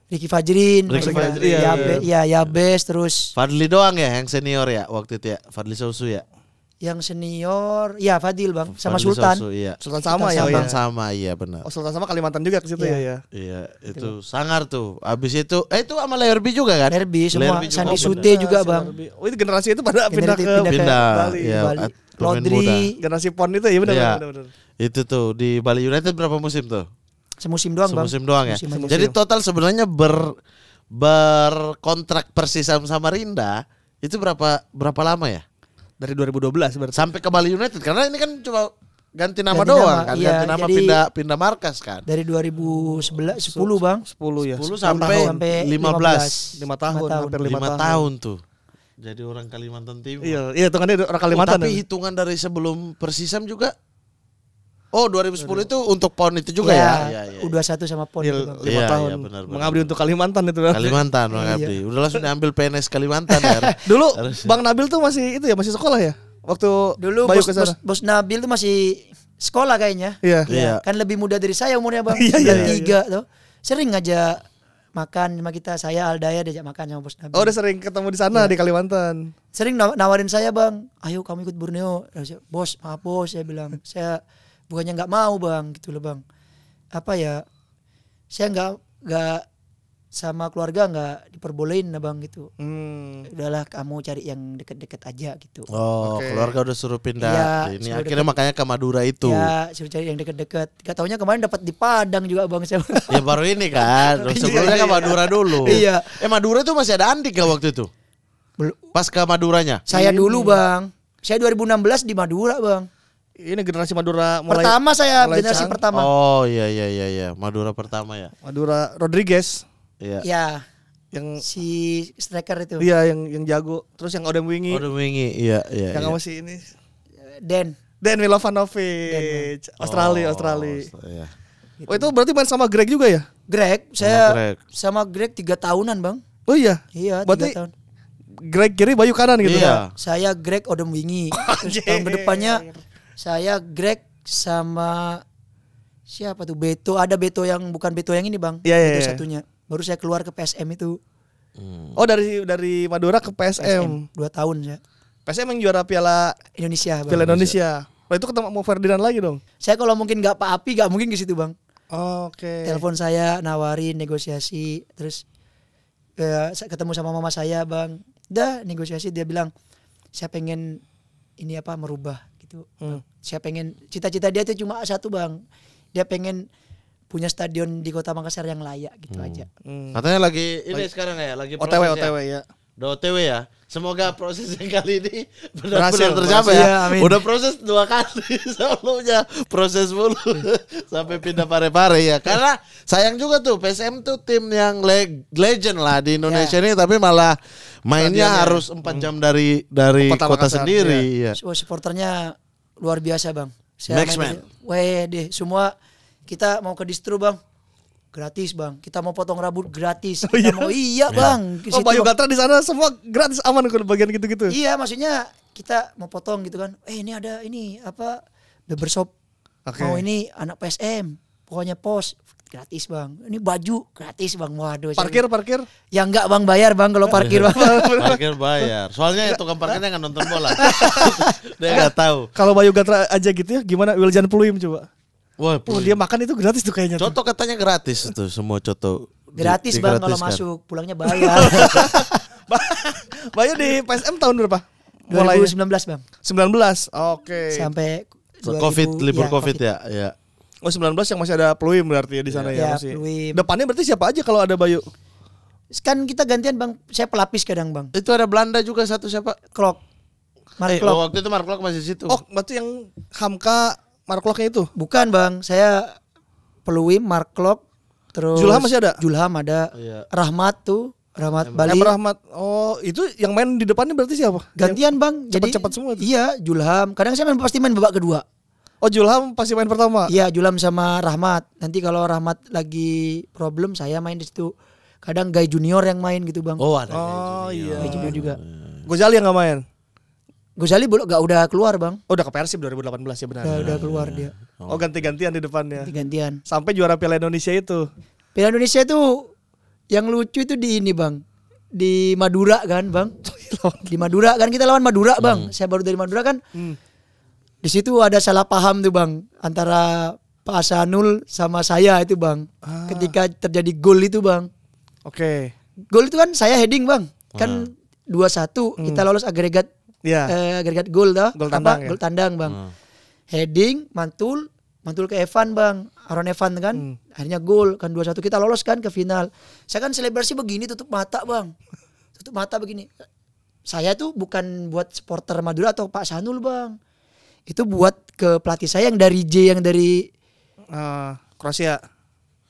Speaker 1: Ricky Fajrin,
Speaker 2: Ricky
Speaker 1: masih-
Speaker 2: Fajrin,
Speaker 1: ya bes terus
Speaker 2: Fadli doang ya yang senior ya waktu itu ya. Fadli Sausu ya.
Speaker 1: yang senior ya Fadil bang sama
Speaker 2: Fadli
Speaker 1: Sultan.
Speaker 2: Sausu, iya.
Speaker 3: Sultan sama ya.
Speaker 2: Sultan
Speaker 3: Oh, iya.
Speaker 2: sama iya benar.
Speaker 3: Oh Sultan sama Kalimantan juga ke situ
Speaker 1: Iya.
Speaker 3: ya.
Speaker 2: Iya, itu sangar tuh. Abis itu itu sama Lerby juga kan?
Speaker 1: Lerby semua,
Speaker 2: Lerby juga.
Speaker 1: Sandi
Speaker 2: Oh,
Speaker 1: Sute
Speaker 2: benar.
Speaker 1: juga bang.
Speaker 3: Oh itu generasi itu pada pindah ke
Speaker 2: Pindah,
Speaker 3: Bali.
Speaker 2: iya,
Speaker 1: Bali.
Speaker 2: pemain
Speaker 1: Lodri
Speaker 2: muda.
Speaker 3: Generasi PON itu ya benar
Speaker 2: Iya.
Speaker 3: benar.
Speaker 2: Itu tuh di Bali United berapa musim tuh?
Speaker 1: semusim doang bang.
Speaker 2: Semusim doang ya.
Speaker 1: Musim aja.
Speaker 2: Jadi total sebenarnya berkontrak Persisam sama Rinda itu berapa lama ya?
Speaker 3: Dari 2012 berarti.
Speaker 2: Sampai ke Bali United karena ini kan cuma ganti nama
Speaker 1: Ganti
Speaker 2: doang
Speaker 1: nama,
Speaker 2: kan,
Speaker 1: iya,
Speaker 2: ganti nama
Speaker 1: jadi-
Speaker 2: pindah markas kan.
Speaker 1: Dari 2011 10 bang.
Speaker 3: 10 ya.
Speaker 2: 10
Speaker 3: 6
Speaker 2: sampai
Speaker 3: tahun.
Speaker 2: 15.
Speaker 3: 5 tahun,
Speaker 1: tahun.
Speaker 3: hampir
Speaker 2: 5
Speaker 3: 5
Speaker 2: tahun tuh. Jadi orang Kalimantan Timur.
Speaker 3: Iya, hitungannya orang Kalimantan.
Speaker 2: tapi
Speaker 3: ya?
Speaker 2: hitungan dari sebelum Persisam juga. Oh 2010 itu untuk PON itu juga ya. Iya, iya.
Speaker 1: U21 sama PON
Speaker 3: Iya,
Speaker 1: itu, Bang.
Speaker 3: 5
Speaker 2: Iya,
Speaker 3: tahun.
Speaker 2: iya, benar.
Speaker 3: Mengabdi untuk Kalimantan itu.
Speaker 2: Kalimantan Bang
Speaker 1: Iya.
Speaker 2: Abdi. Udah langsung diambil PNS Kalimantan ya.
Speaker 3: Dulu
Speaker 2: Harusnya.
Speaker 3: Bang Nabil tuh masih itu ya, masih sekolah ya? Waktu
Speaker 1: Dulu
Speaker 3: Bayu
Speaker 1: bos,
Speaker 3: ke sana.
Speaker 1: bos Nabil tuh masih sekolah kayaknya.
Speaker 3: Iya.
Speaker 2: Iya.
Speaker 1: Kan lebih muda dari saya umurnya bang.
Speaker 3: Iya, iya,
Speaker 1: 93 tuh. Sering ngajak makan sama kita. Saya Aldaya diajak makan sama bos Nabil.
Speaker 3: Oh, udah sering ketemu di sana
Speaker 1: Iya.
Speaker 3: di Kalimantan.
Speaker 1: Sering nawarin saya bang, ayo kamu ikut Borneo. Bos, maaf bos, saya bilang. Saya bukannya nggak mau bang, gitu loh bang. Apa ya? Saya nggak sama keluarga nggak diperbolehin nah bang gitu. Udahlah kamu cari yang deket-deket aja gitu.
Speaker 2: Oh,
Speaker 3: Oke.
Speaker 2: keluarga udah suruh pindah.
Speaker 1: Iya,
Speaker 2: Ini
Speaker 1: suruh
Speaker 2: akhirnya
Speaker 1: dekat.
Speaker 2: makanya ke Madura itu.
Speaker 1: Ya suruh cari yang deket-deket. Gak taunya kemarin dapat di Padang juga bang saya.
Speaker 2: Ya baru ini kan. Sebelumnya ke Madura dulu.
Speaker 1: Iya.
Speaker 2: Madura tuh masih ada Andik gak waktu itu? Pas ke Maduranya.
Speaker 1: Saya dulu bang. Saya 2016 di Madura bang.
Speaker 3: Ini generasi Madura mulai
Speaker 1: Pertama saya
Speaker 3: mulai
Speaker 1: generasi
Speaker 3: canggih.
Speaker 1: pertama.
Speaker 2: Oh iya. Madura pertama ya.
Speaker 3: Madura Rodriguez
Speaker 2: Iya.
Speaker 1: Ya
Speaker 3: yang
Speaker 1: si striker itu.
Speaker 3: iya yang jago. Terus yang Odem Wingi.
Speaker 2: Oh, Wingi. Iya.
Speaker 3: yang
Speaker 2: iya.
Speaker 3: apa sih ini?
Speaker 1: Den.
Speaker 3: Dan Milovanovic. Australia.
Speaker 2: Iya.
Speaker 3: Oh itu berarti main sama Greg juga ya?
Speaker 1: Greg, saya
Speaker 2: Greg.
Speaker 1: sama Greg 3 tahunan bang.
Speaker 3: Oh iya.
Speaker 1: Iya 3
Speaker 3: Berarti
Speaker 1: tahun.
Speaker 3: Greg kiri, Bayu kanan gitu.
Speaker 2: Iya.
Speaker 1: Saya Greg Odem Wingi. Terus tahun kedepannya saya Greg sama siapa tuh Beto. Ada Beto yang bukan Beto yang ini bang.
Speaker 3: Iya, iya,
Speaker 1: Beto
Speaker 3: iya.
Speaker 1: satunya. Baru saya keluar ke PSM itu.
Speaker 3: Oh dari Madura ke PSM.
Speaker 1: 2 tahun saya.
Speaker 3: PSM yang juara Piala
Speaker 1: Indonesia bang.
Speaker 3: Piala Indonesia. Oh itu ketemu mau Ferdinand lagi dong.
Speaker 1: Saya kalau mungkin nggak Pak Api nggak mungkin ke situ bang.
Speaker 3: Oke.
Speaker 1: Telepon saya nawarin negosiasi terus saya ketemu sama mama saya bang. Udah negosiasi dia bilang saya pengen ini apa merubah gitu. Saya pengen cita-cita dia itu cuma satu bang. Dia pengen punya stadion di Kota Makassar yang layak gitu aja.
Speaker 2: Katanya lagi ini sekarang ya, lagi
Speaker 3: OTW
Speaker 2: proses ya?
Speaker 3: OTW ya.
Speaker 2: Udah OTW ya. Semoga proses yang kali ini
Speaker 3: Berhasil,
Speaker 2: benar-benar tercapai
Speaker 1: berhasil.
Speaker 2: ya.
Speaker 1: Ya, amin.
Speaker 2: Udah proses 2 kali sebelumnya proses mulu sampai pindah pare-pare ya. Karena sayang juga tuh PSM tuh tim yang legend lah di Indonesia ini, tapi malah mainnya
Speaker 3: Stadionnya.
Speaker 2: harus 4 jam dari
Speaker 3: Kota
Speaker 2: kota
Speaker 3: Makassar,
Speaker 2: sendiri. Ya.
Speaker 1: Supporternya luar biasa bang. Saya
Speaker 2: Next
Speaker 1: main
Speaker 2: man.
Speaker 1: deh semua kita mau ke distro bang. Gratis bang. Kita mau potong rambut gratis. Kita mau bang. Ke
Speaker 3: Oh,
Speaker 1: situ,
Speaker 3: Bayu
Speaker 1: Bang.
Speaker 3: Gatra di sana semua gratis aman kalau bagian gitu-gitu.
Speaker 1: Iya maksudnya kita mau potong gitu kan. Ini ada ini apa barbershop.
Speaker 3: Oke.
Speaker 1: Mau ini anak PSM. Pokoknya pos gratis bang. Ini baju gratis bang. Waduh.
Speaker 3: Parkir.
Speaker 1: Ya enggak bang bayar bang kalau parkir bang.
Speaker 2: Parkir bayar. Soalnya tukang parkirnya nggak nonton bola. Dia nggak tahu.
Speaker 3: Kalau Bayu Gatra aja gitu ya, gimana Wiljan Pluim coba?
Speaker 2: Wah,
Speaker 3: Oh, dia makan itu gratis tuh kayaknya.
Speaker 2: Coto katanya gratis itu semua coto.
Speaker 1: Gratis bang kalau
Speaker 2: digratiskan.
Speaker 1: masuk. Pulangnya bayar.
Speaker 3: Bayu di PSM tahun berapa?
Speaker 1: 2019 bang.
Speaker 3: 19. Oke.
Speaker 1: Sampai 2000,
Speaker 2: Covid, libur
Speaker 1: ya,
Speaker 2: Covid ya. Ya.
Speaker 3: Oh, 19 yang masih ada Pluim berarti ya di sana ya
Speaker 1: Ya,
Speaker 3: masih.
Speaker 1: Pluim.
Speaker 3: Depannya berarti siapa aja kalau ada Bayu?
Speaker 1: Kan kita gantian bang. Saya pelapis kadang bang.
Speaker 2: Itu ada Belanda juga satu siapa?
Speaker 1: Clock. Mark Klok.
Speaker 2: Waktu itu Mark Klok masih situ.
Speaker 3: Oh, berarti yang Hamka Mark Kloknya itu.
Speaker 1: Bukan bang. Saya Peluim, Mark Klok. Terus
Speaker 3: Julham masih ada?
Speaker 1: Julham ada.
Speaker 2: Iya.
Speaker 1: Rahmat tuh. Rahmat Bali.
Speaker 3: Emre Rahmat. Oh, itu yang main di depannya berarti siapa?
Speaker 1: Gantian bang. Jadi
Speaker 3: cepat-cepat semua tuh.
Speaker 1: Iya Julham. Kadang saya pasti main babak kedua.
Speaker 3: Oh, Julham pasti main pertama.
Speaker 1: Iya Julham sama Rahmat. Nanti kalau Rahmat lagi problem saya main di situ. Kadang Guy Junior yang main gitu bang.
Speaker 2: Oh, ada.
Speaker 3: Oh, iya.
Speaker 1: Guy Junior juga.
Speaker 3: Gozali yang nggak main.
Speaker 1: Gozali gak udah keluar bang.
Speaker 3: Oh, udah ke Persib 2018 ya benar.
Speaker 1: Udah keluar dia.
Speaker 3: Oh, ganti-gantian di depannya.
Speaker 1: Gantian.
Speaker 3: Sampai juara Piala Indonesia itu.
Speaker 1: Piala Indonesia itu yang lucu itu di ini bang. Di Madura kan bang. Di Madura kan kita lawan Madura bang. Saya baru dari Madura kan. Di situ ada salah paham tuh bang. Antara Pak Hasanul sama saya itu bang. Ketika terjadi gol itu bang.
Speaker 3: Oke.
Speaker 1: Gol itu kan saya heading bang. Kan 2-1 kita lolos agregat.
Speaker 3: Iya.
Speaker 1: Agregat gol dah.
Speaker 3: Gol tandang ya?
Speaker 1: Gol tandang bang. Heading mantul ke Evan bang. Aaron Evan kan. Akhirnya gol kan 2-1 kita lolos kan ke final. Saya kan selebrasi begini tutup mata bang. Tutup mata begini. Saya tuh bukan buat supporter Madura atau Pak Sanul bang. Itu buat ke pelatih saya yang dari J yang dari
Speaker 3: Kroasia.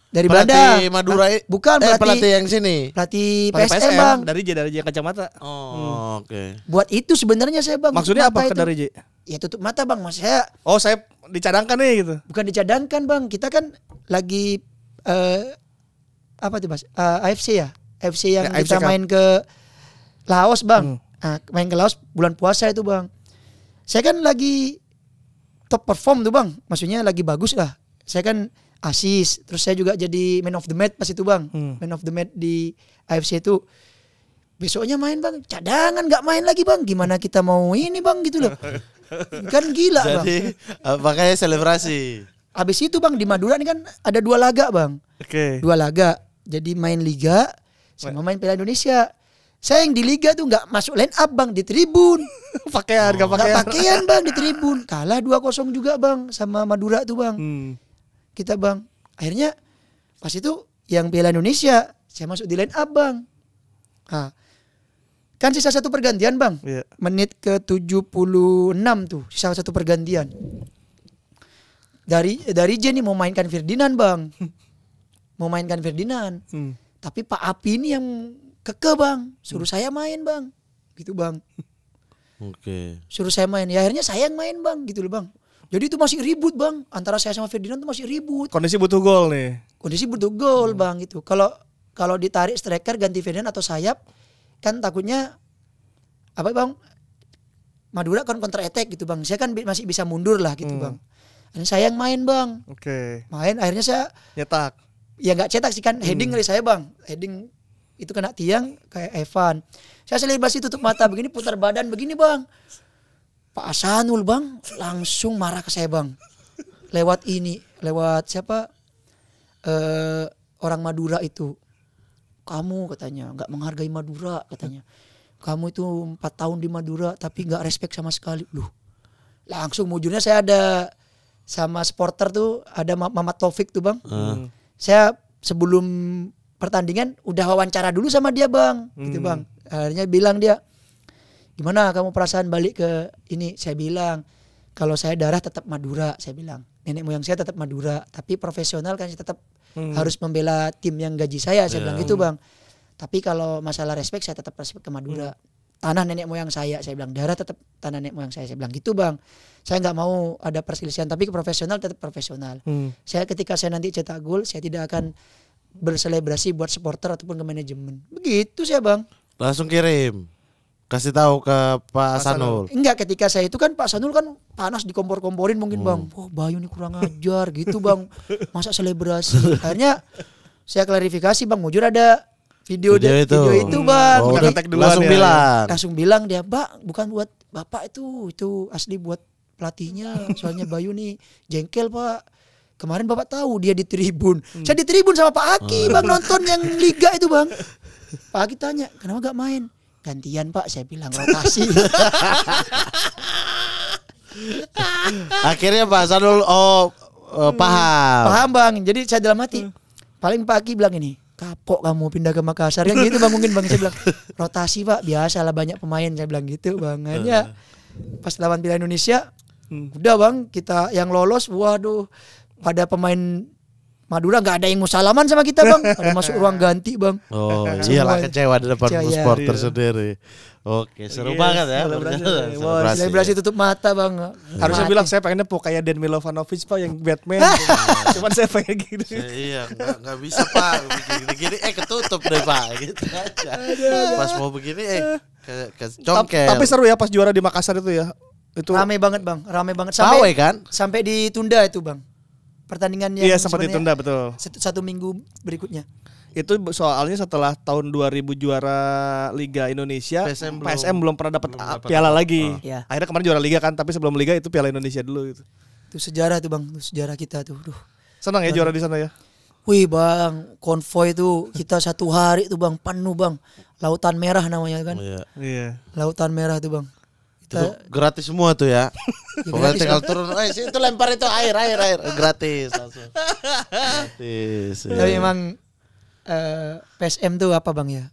Speaker 1: dari Belanda.
Speaker 2: Pelatih Madura.
Speaker 1: Bukan
Speaker 2: pelatih yang sini.
Speaker 1: Pelatih
Speaker 3: Pakai
Speaker 1: PSM bang.
Speaker 3: Dari J kacamata.
Speaker 2: Oh, oke.
Speaker 1: Buat itu sebenarnya saya bang.
Speaker 3: Maksudnya
Speaker 1: tutup
Speaker 3: apa
Speaker 1: mata
Speaker 3: ke
Speaker 1: itu.
Speaker 3: dari J?
Speaker 1: Ya tutup mata bang. Mas saya
Speaker 3: Oh, saya dicadangkan nih gitu.
Speaker 1: bukan dicadangkan bang. Kita kan lagi apa tuh mas? AFC ya. AFC yang
Speaker 3: Ya, AFC
Speaker 1: kita
Speaker 3: Cup.
Speaker 1: main ke Laos bang. Nah, main ke Laos bulan puasa itu bang. Saya kan lagi top perform tuh bang. Maksudnya lagi bagus lah. Saya kan asis. Terus saya juga jadi man of the match pas itu bang. Man of the match di AFC itu. Besoknya main bang. Cadangan gak main lagi bang. Gimana kita mau ini bang gitu loh. Kan gila bang.
Speaker 2: Jadi makanya selebrasi.
Speaker 1: Habis itu bang di Madura ini kan ada 2 laga bang.
Speaker 3: Oke.
Speaker 1: 2 laga. Jadi main liga sama main Piala Indonesia. Saya yang di liga tuh nggak masuk line up bang di tribun.
Speaker 3: Pakaian, enggak
Speaker 1: Nggak
Speaker 3: pakaian.
Speaker 1: pakaian bang di tribun. Kalah 2-0 juga bang sama Madura tuh bang. Kita bang. Akhirnya pas itu yang Piala Indonesia saya masuk di line up bang. Nah, kan sisa 1 pergantian bang.
Speaker 3: Iya.
Speaker 1: Menit ke 76 tuh sisa 1 pergantian. Dari Jenny mau mainkan Ferdinand bang. Mau mainkan Ferdinand. Tapi Pak Api ini yang keke bang. Suruh saya main bang. Gitu bang.
Speaker 2: Oke.
Speaker 1: Suruh saya main. Ya akhirnya saya yang main bang. Gitu loh bang. Jadi itu masih ribut bang. Antara saya sama Ferdinand itu masih ribut.
Speaker 3: Kondisi butuh gol nih.
Speaker 1: Kondisi butuh gol bang gitu. Kalau ditarik striker ganti Ferdinand atau sayap. Kan takutnya. Apa bang. Madura kan counter attack gitu bang. Saya kan masih bisa mundur lah gitu bang. Akhirnya saya yang main bang.
Speaker 3: Oke.
Speaker 1: Main akhirnya saya.
Speaker 3: Nyetak.
Speaker 1: Ya nggak cetak sih kan. Heading kali saya bang. Heading itu kena tiang kayak Evan. Saya selebrasi tutup mata begini putar badan begini bang. Pak Hasanul bang langsung marah ke saya bang. Lewat siapa orang Madura itu. Kamu katanya nggak menghargai Madura katanya. Kamu itu 4 tahun di Madura tapi nggak respect sama sekali. Loh. Langsung mujurnya saya ada sama supporter tuh ada Mamat Taufik tuh bang. Saya sebelum pertandingan udah wawancara dulu sama dia bang, gitu bang. Akhirnya bilang dia, gimana kamu perasaan balik ke ini? Saya bilang, kalau saya darah tetap Madura, saya bilang. Nenek moyang saya tetap Madura, tapi profesional kan saya tetap harus membela tim yang gaji saya bilang gitu bang. Tapi kalau masalah respect saya tetap respect ke Madura. Tanah nenek moyang saya bilang. Darah tetap tanah nenek moyang saya bilang gitu bang. Saya nggak mau ada perselisihan, tapi ke profesional tetap profesional. Saya ketika saya nanti cetak gol, saya tidak akan berselebrasi buat supporter ataupun ke manajemen. Begitu saya bang.
Speaker 2: Langsung kirim. Kasih tahu ke Pak Sanul.
Speaker 1: Enggak, ketika saya itu kan Pak Sanul kan panas dikompor-komporin mungkin bang. Wah Bayu nih kurang ajar gitu bang. Masa selebrasi. Akhirnya saya klarifikasi bang, mujur ada video itu bang.
Speaker 2: Oh,
Speaker 1: Jadi,
Speaker 2: langsung
Speaker 1: bilang dia, Mbak bukan buat bapak itu asli buat pelatihnya. Soalnya Bayu nih jengkel pak. Kemarin bapak tahu dia di tribun. Saya di tribun sama Pak Aki bang nonton yang liga itu bang. Pak Aki tanya kenapa gak main? Gantian pak, saya bilang rotasi.
Speaker 2: Akhirnya Pak Sanul paham
Speaker 1: bang. Jadi saya dalam hati paling Pak Aki bilang ini, kapok kamu pindah ke Makassar kan gitu bang, mungkin bang. Saya bilang rotasi pak, biasalah banyak pemain, saya bilang gitu bang. Hanya pas lawan Piala Indonesia udah bang, kita yang lolos, waduh pada pemain Madura nggak ada yang mau salaman sama kita bang, ada masuk ruang ganti bang.
Speaker 2: Oh iyalah, kecewa di depan supporter sendiri. Oke, seru banget ya.
Speaker 1: Selebrasi tutup mata bang.
Speaker 3: Harusnya bilang saya pengennya kayak Dan Milovanovic pak yang Batman. Cuman saya pengen gitu.
Speaker 2: Iya, nggak bisa pak. Begini ketutup deh pak. Gitu aja. Pas mau begini congkel.
Speaker 3: Tapi seru ya pas juara di Makassar itu ya. Itu
Speaker 1: rame banget bang, rame banget
Speaker 2: sampai kan?
Speaker 1: Sampai ditunda itu bang. Pertandingannya
Speaker 3: sempat ditunda betul.
Speaker 1: Satu minggu berikutnya.
Speaker 3: Itu soalnya setelah tahun 2000 juara Liga Indonesia, PSM belum pernah dapat piala lagi. Akhirnya kemarin juara Liga kan, tapi sebelum Liga itu Piala Indonesia dulu gitu.
Speaker 1: Itu sejarah tuh bang, itu sejarah kita tuh.
Speaker 3: Senang ya juara di sana ya.
Speaker 1: Wih bang, konvoy tuh kita 1 hari tuh bang, penuh bang. Lautan Merah namanya kan.
Speaker 2: Iya.
Speaker 1: Lautan Merah tuh bang.
Speaker 2: Itu gratis semua tuh ya. Pokoknya tinggal turun, itu lempar itu air gratis langsung. Gratis.
Speaker 1: Tapi emang PSM tuh apa bang ya?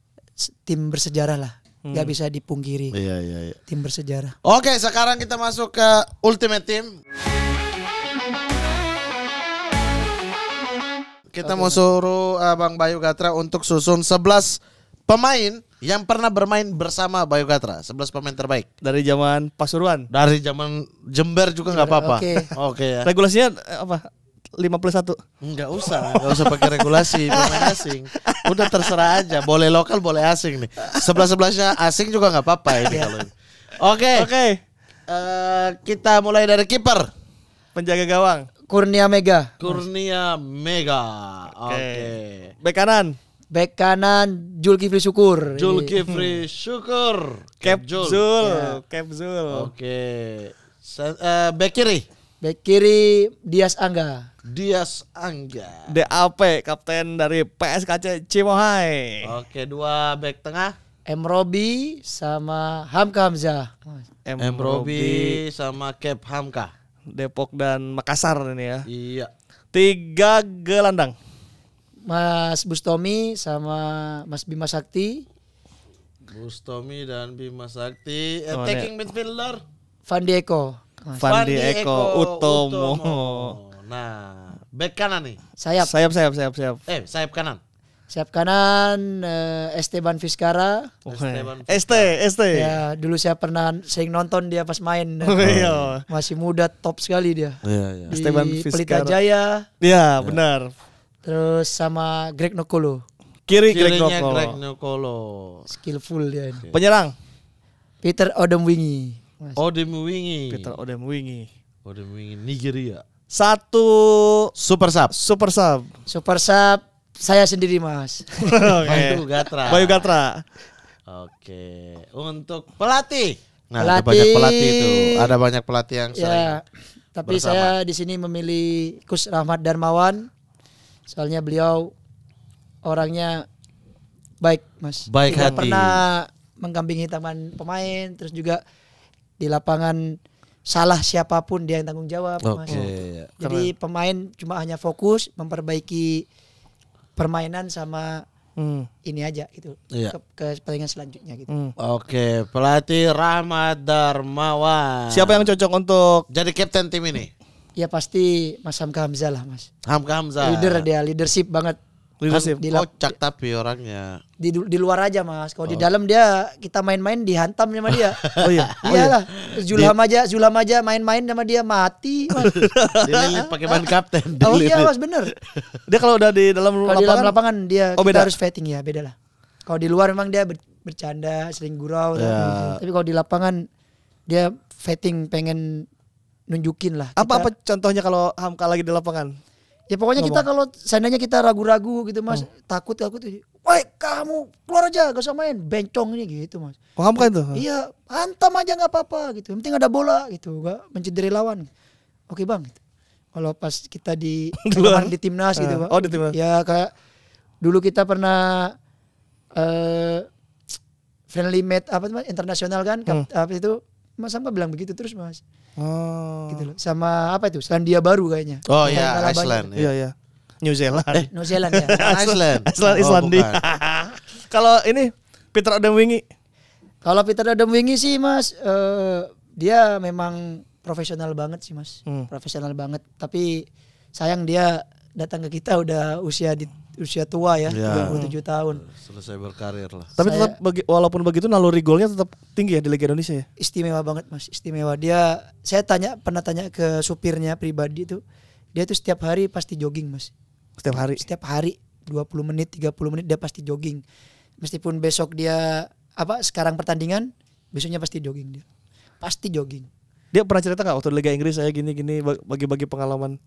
Speaker 1: Tim bersejarah lah. Gak bisa dipungkiri.
Speaker 2: Iya.
Speaker 1: Tim bersejarah.
Speaker 2: Oke, sekarang kita masuk ke Ultimate Team. Kita mau suruh Bang Bayu Gatra untuk susun 11 pemain yang pernah bermain bersama Bayu Gatra, 11 pemain terbaik
Speaker 3: dari zaman Pasuruan.
Speaker 2: Dari zaman Jember juga nggak apa-apa. Oke ya.
Speaker 3: Regulasinya apa? 51.
Speaker 2: Enggak usah pakai regulasi pemain asing. Udah terserah aja, boleh lokal, boleh asing nih. 11-11-nya asing juga nggak apa-apa ini kalau ini. Oke. Kita mulai dari kiper.
Speaker 3: Penjaga gawang.
Speaker 1: Kurnia Mega.
Speaker 2: Oke.
Speaker 3: Bek kanan.
Speaker 1: Bek kanan Zulkifli Syukur.
Speaker 3: Capzul.
Speaker 2: Oke. Bek kiri.
Speaker 1: Bek kiri Dias Angga.
Speaker 3: DAP kapten dari PSKC Cimohai.
Speaker 2: Oke, 2 bek tengah.
Speaker 1: M Robi sama Hamka Hamzah.
Speaker 2: M Robi sama Cap Hamka.
Speaker 3: Depok dan Makassar ini ya.
Speaker 2: Iya.
Speaker 3: 3 gelandang.
Speaker 1: Mas Bustomi sama Mas Bima Sakti.
Speaker 2: Bustomi dan Bima Sakti. Attacking midfielder
Speaker 1: Fandi Eko.
Speaker 3: Utomo.
Speaker 2: Nah, back kanan nih.
Speaker 1: Sayap.
Speaker 2: Sayap kanan.
Speaker 1: Sayap kanan Esteban Vizcara.
Speaker 3: ST.
Speaker 1: Ya, dulu saya pernah sering nonton dia pas main. Masih muda, top sekali dia.
Speaker 2: Iya.
Speaker 1: Di
Speaker 3: Esteban
Speaker 1: Pelita
Speaker 3: Vizcara.
Speaker 1: Jaya.
Speaker 3: Iya, benar.
Speaker 1: Terus sama Greg Nokolo.
Speaker 2: Kirinya Greg Nokolo.
Speaker 1: Skillful dia ini.
Speaker 3: Penyerang.
Speaker 1: Peter Odemwingie.
Speaker 3: Peter Odemwingie.
Speaker 2: Nigeria.
Speaker 3: 1
Speaker 2: Super sub.
Speaker 1: Super sub saya sendiri Mas.
Speaker 2: Bayu Gatra. Oke. Untuk pelatih. Nah, ada banyak pelatih itu. Ada banyak pelatih yang sering.
Speaker 1: Tapi bersama. Saya di sini memilih Coach Rahmat Darmawan. Soalnya beliau orangnya baik, Mas.
Speaker 2: Baik
Speaker 1: tidak
Speaker 2: hati.
Speaker 1: Pernah mengkambing hitamkan pemain, terus juga di lapangan salah siapapun dia yang tanggung jawab, Mas. Jadi pemain cuma hanya fokus memperbaiki permainan sama ini aja gitu.
Speaker 2: Iya.
Speaker 1: Ke pertandingan selanjutnya gitu.
Speaker 2: Oke, pelatih Rahmat Darmawan.
Speaker 3: Siapa yang cocok untuk
Speaker 2: jadi kapten tim ini?
Speaker 1: Ya pasti Mas Hamka Hamzah lah, Mas.
Speaker 2: Hamka Hamzah.
Speaker 1: Leadership banget.
Speaker 3: leadership?
Speaker 2: Kocak tapi orangnya.
Speaker 1: Di luar aja, Mas. Kalau di dalam dia kita main-main dihantam sama dia.
Speaker 3: Oh iya.
Speaker 1: Iyalah. Zulham aja main-main sama dia mati, Mas.
Speaker 2: Dililit pakai ban kapten.
Speaker 1: Oh iya, Mas, bener.
Speaker 3: Dia kalau udah di dalam
Speaker 1: Kalau di dalam lapangan dia kita
Speaker 3: beda.
Speaker 1: harus fighting ya, beda lah. Kalau di luar memang dia bercanda, sering gurau. Tapi kalau di lapangan dia fighting, pengen nunjukin lah.
Speaker 3: Apa contohnya kalau Hamka lagi di lapangan?
Speaker 1: Ya pokoknya kita kalau seandainya kita ragu-ragu gitu, Mas, takut. Woi, kamu keluar aja, gak usah main, bencong ini gitu, Mas.
Speaker 3: Oh, Hamka itu?
Speaker 1: Iya, hantam aja nggak apa-apa gitu. Yang penting ada bola gitu, gak mencederai lawan. Oke, Bang. Gitu. Kalau pas kita di timnas gitu, Pak.
Speaker 3: Oh, di timnas.
Speaker 1: Ya kayak dulu kita pernah friendly match internasional kan, apa itu Mas Hamka bilang begitu terus, Mas.
Speaker 3: Oh.
Speaker 1: Gitu loh. Sama apa itu? Selandia Baru kayaknya.
Speaker 2: Oh iya, Iceland.
Speaker 3: Iya. New Zealand.
Speaker 1: New Zealand ya.
Speaker 2: Iceland.
Speaker 3: Islandia. Kalau ini Peter Adam Wingi.
Speaker 1: Kalau Peter Adam Wingi sih, Mas, dia memang profesional banget sih, Mas. Profesional banget. Tapi sayang dia datang ke kita udah usia tua ya, 27 tahun.
Speaker 2: Selesai berkarir lah.
Speaker 3: Tapi tetap walaupun begitu naluri golnya tetap tinggi ya di Liga Indonesia ya.
Speaker 1: Istimewa banget, Mas. Istimewa. Saya pernah tanya ke supirnya pribadi tuh. Dia tuh setiap hari pasti jogging, Mas. Setiap hari 20 menit, 30 menit dia pasti jogging. Meskipun besok dia sekarang pertandingan, besoknya pasti jogging dia. Pasti jogging.
Speaker 3: Dia pernah cerita enggak waktu di Liga Inggris saya gini bagi-bagi pengalaman?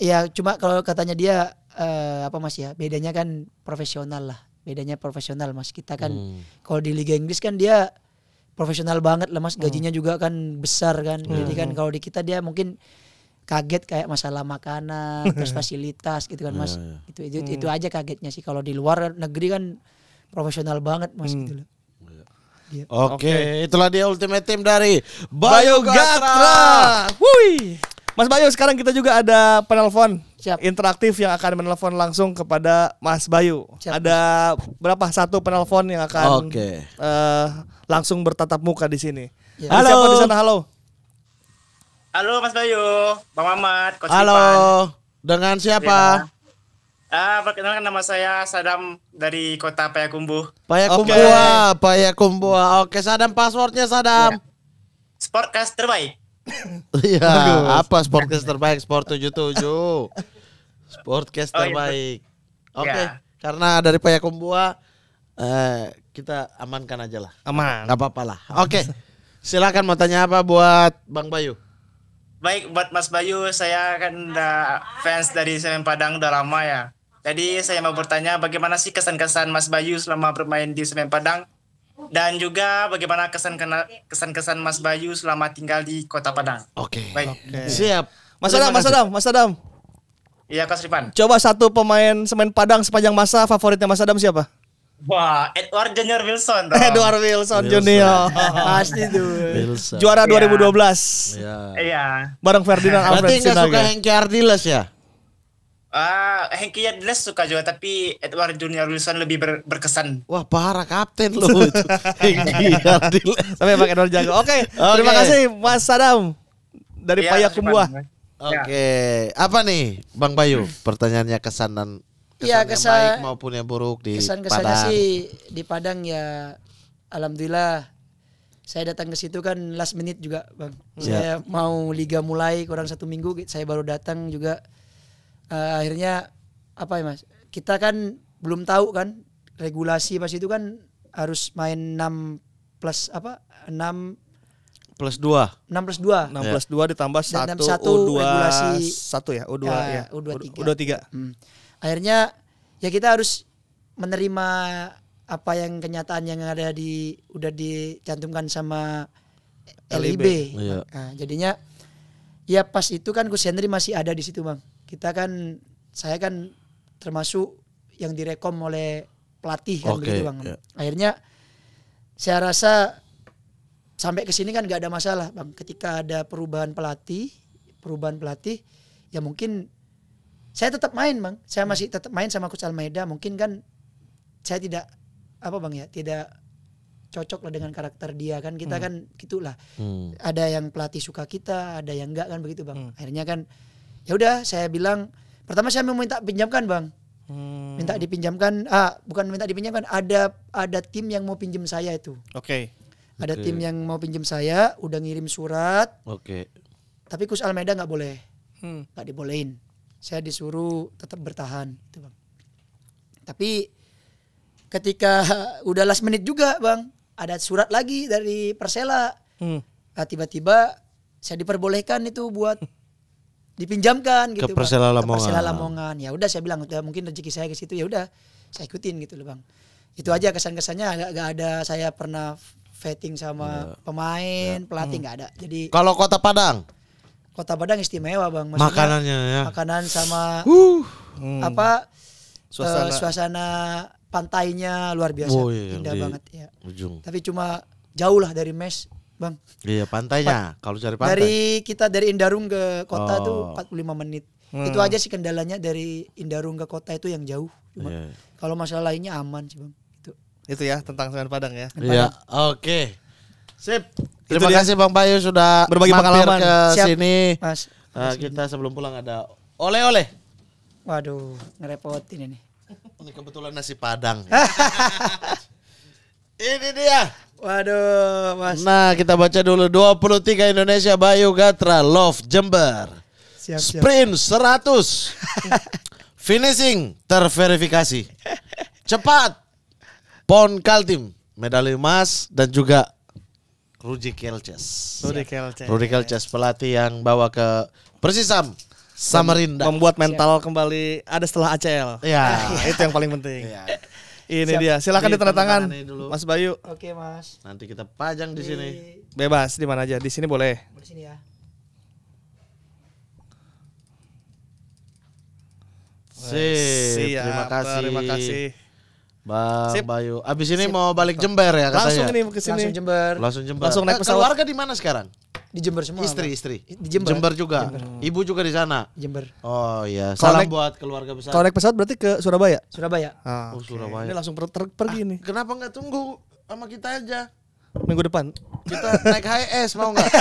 Speaker 1: Iya, cuma kalau katanya dia Mas ya, bedanya kan profesional lah. Bedanya profesional, Mas. Kita kan kalau di Liga Inggris kan dia profesional banget lah, Mas. Gajinya juga kan besar kan. Jadi kan kalau di kita dia mungkin kaget kayak masalah makanan, terus fasilitas gitu kan, Mas. Itu aja kagetnya sih. Kalau di luar negeri kan profesional banget, Mas, gitu loh.
Speaker 2: Oke, itulah dia Ultimate Team dari Bayu
Speaker 3: Gatra. Wuih. Mas Bayu, sekarang kita juga ada penelpon interaktif yang akan menelpon langsung kepada Mas Bayu.
Speaker 1: Siap.
Speaker 3: Ada berapa? 1 penelpon yang akan
Speaker 2: Oke.
Speaker 3: langsung bertatap muka di sini.
Speaker 1: Ya.
Speaker 3: Halo. Siapa di sana? Halo.
Speaker 5: Halo Mas Bayu, Bang Mamat, Coach
Speaker 2: Halo.
Speaker 5: Ipan.
Speaker 2: Dengan siapa?
Speaker 5: Perkenalkan nama saya Sadam dari kota Payakumbuh.
Speaker 2: Payakumbuh. Oke, Sadam, passwordnya Sadam.
Speaker 5: Sportcast terbaik.
Speaker 2: Iya, apa Sportcast terbaik? Sport 77. Sportcast terbaik. Oke, karena dari Payakumbuh kita amankan aja lah.
Speaker 3: Aman.
Speaker 2: Gak apa-apa lah. Oke. Silakan mau tanya apa buat Bang Bayu?
Speaker 5: Baik, buat Mas Bayu, saya kan udah fans dari Semen Padang udah lama ya. Jadi saya mau bertanya bagaimana sih kesan-kesan Mas Bayu selama bermain di Semen Padang? Dan juga bagaimana kesan-kesan Mas Bayu selama tinggal di Kota Padang?
Speaker 2: Oke.
Speaker 5: Baik.
Speaker 2: Siap.
Speaker 3: Mas Adam.
Speaker 5: Iya, Coach Ipan.
Speaker 3: Coba 1 pemain Semen Padang sepanjang masa favoritnya Mas Adam siapa?
Speaker 5: Wah, Edward Junior Wilson.
Speaker 3: Edward Wilson Junior.
Speaker 1: Pasti tuh.
Speaker 2: Wilson.
Speaker 3: Juara 2012.
Speaker 5: Iya.
Speaker 3: Bareng Ferdinand
Speaker 2: Berarti
Speaker 3: Alfred
Speaker 2: nggak suka
Speaker 3: Sinaga.
Speaker 2: Hengki Ardiles ya?
Speaker 5: Hengki Ardiles suka juga, tapi Edward Junior Wilson lebih berkesan.
Speaker 2: Wah, parah kapten lo itu. Hengki Ardiles.
Speaker 3: Tapi Bang Edward jago. Oke. Terima kasih Mas Sadam dari Payakumbuh.
Speaker 2: Oke. Apa nih Bang Bayu? Pertanyaannya kesan dan
Speaker 1: Iya,
Speaker 2: yang baik maupun yang buruk di
Speaker 1: kesan-kesannya
Speaker 2: Padang.
Speaker 1: sih di Padang ya, alhamdulillah saya datang ke situ kan last minute juga, Bang. Saya mau liga mulai kurang 1 minggu, saya baru datang juga. Akhirnya apa ya, Mas? Kita kan belum tahu kan regulasi pas itu kan harus main 6 plus 6
Speaker 2: plus 2.
Speaker 1: 6 plus 2.
Speaker 3: 6 plus 2 ditambah 1 U2 1 ya, U2 ya. U23.
Speaker 1: Akhirnya ya kita harus menerima apa yang kenyataan yang ada udah dicantumkan sama LIB.
Speaker 2: Iya.
Speaker 1: Nah, jadinya ya pas itu kan Gus Henry masih ada di situ, Bang. Saya kan termasuk yang direkom oleh pelatih kan, begitu, Bang.
Speaker 2: Iya.
Speaker 1: Akhirnya saya rasa sampai ke sini kan gak ada masalah, Bang. Ketika ada perubahan pelatih ya mungkin saya tetap main, Bang. Saya masih tetap main sama Coach Almeida. Mungkin kan saya tidak apa Bang ya, tidak cocok lah dengan karakter dia kan, kita kan gitulah. Ada yang pelatih suka kita, ada yang enggak kan begitu Bang. Akhirnya kan ya udah saya bilang, pertama saya mau minta pinjamkan Bang. Minta dipinjamkan, bukan minta dipinjamkan, ada tim yang mau pinjam saya itu.
Speaker 3: Oke.
Speaker 1: Ada tim yang mau pinjam saya, udah ngirim surat.
Speaker 2: Oke.
Speaker 1: Tapi Coach Almeida nggak boleh, nggak dibolehin. Saya disuruh tetap bertahan, gitu Bang. Tapi ketika udah last menit juga Bang, ada surat lagi dari Persela. Tiba-tiba saya diperbolehkan itu buat dipinjamkan gitu
Speaker 2: ke Persela
Speaker 1: Bang.
Speaker 2: Lamongan.
Speaker 1: Ke Persela Lamongan. Ya udah saya bilang udah mungkin rezeki saya ke situ, ya udah saya ikutin gitu loh Bang. Itu aja kesan-kesannya, agak ada saya pernah vetting sama pemain, pelatih nggak ada. Jadi
Speaker 2: kalau Kota Padang
Speaker 1: istimewa Bang. Maksudnya,
Speaker 2: makanannya ya.
Speaker 1: makanan sama suasana pantainya luar biasa, indah banget ya.
Speaker 2: Ujung.
Speaker 1: Tapi cuma jauh lah dari mes Bang.
Speaker 2: Iya pantainya, kalau cari pantai.
Speaker 1: Dari Indarung ke kota tuh 45 menit. Itu aja sih kendalanya, dari Indarung ke kota itu yang jauh. Kalau masalah lainnya aman sih Bang.
Speaker 3: Itu ya tentang Semen Padang ya.
Speaker 2: Iya, oke. Sip. Terima kasih Bang Bayu sudah
Speaker 3: berbagi pengalaman
Speaker 2: ke
Speaker 1: Siap,
Speaker 2: sini.
Speaker 1: Mas.
Speaker 2: Kita sebelum pulang ada oleh-oleh.
Speaker 1: Waduh, ngerepotin ini.
Speaker 2: Ini kebetulan nasi Padang. Ini dia.
Speaker 1: Waduh, Mas.
Speaker 2: Nah, kita baca dulu 23 Indonesia Bayu Gatra Love Jember.
Speaker 1: Siap.
Speaker 2: Sprint 100. Finishing terverifikasi. Cepat. Pon Kaltim medali emas dan juga Rudi Kelces pelatih yang bawa ke Persisam Samarinda,
Speaker 3: membuat mental kembali ada setelah ACL.
Speaker 2: Ya,
Speaker 3: itu yang paling penting.
Speaker 2: Ya.
Speaker 3: Ini dia. Silakan ditandatangan Mas Bayu.
Speaker 1: Oke, Mas.
Speaker 2: Nanti kita pajang di sini.
Speaker 3: Bebas di mana aja. Di sini boleh.
Speaker 1: Di sini ya.
Speaker 2: Sip. Terima kasih. Bang
Speaker 3: Sip.
Speaker 2: Bayu. Abis ini mau balik Jember ya katanya.
Speaker 3: Langsung ini ke sini.
Speaker 1: Langsung Jember.
Speaker 3: Langsung naik pesawat.
Speaker 2: Keluarga di mana sekarang?
Speaker 1: Di Jember semua.
Speaker 2: Istri.
Speaker 1: Di Jember.
Speaker 2: Jember juga. Ibu juga di sana.
Speaker 1: Jember.
Speaker 2: Oh iya. Salam buat keluarga besar.
Speaker 3: Kalau naik pesawat berarti ke Surabaya.
Speaker 1: Surabaya.
Speaker 2: Oh, Surabaya.
Speaker 3: Ini langsung pergi nih.
Speaker 2: Kenapa nggak tunggu sama kita aja?
Speaker 3: Minggu depan.
Speaker 2: Kita naik HS mau nggak?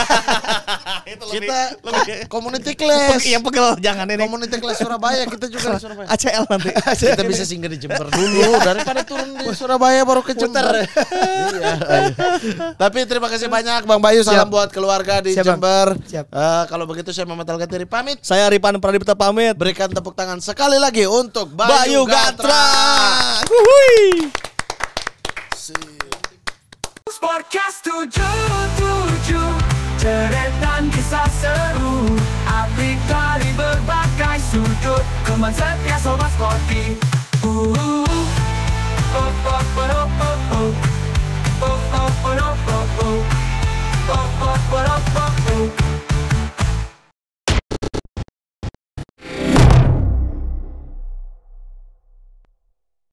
Speaker 2: Kita community class.
Speaker 3: Yang pegel jangan ini.
Speaker 2: Community class Surabaya, kita juga di Surabaya.
Speaker 3: ACL nanti.
Speaker 2: Kita bisa singgah di Jember dulu daripada turun di Surabaya baru ke Jember. Iya. Tapi terima kasih banyak Bang Bayu, salam buat keluarga di Jember. Kalau begitu saya Muhammad Al-Gatiri pamit.
Speaker 3: Saya Ripan Pradipta pamit.
Speaker 2: Berikan tepuk tangan sekali lagi untuk
Speaker 3: Bayu Gatra.
Speaker 4: Podcast 77, deretan kisah seru, update dari berbagai sudut, teman setia Sobat Sporty.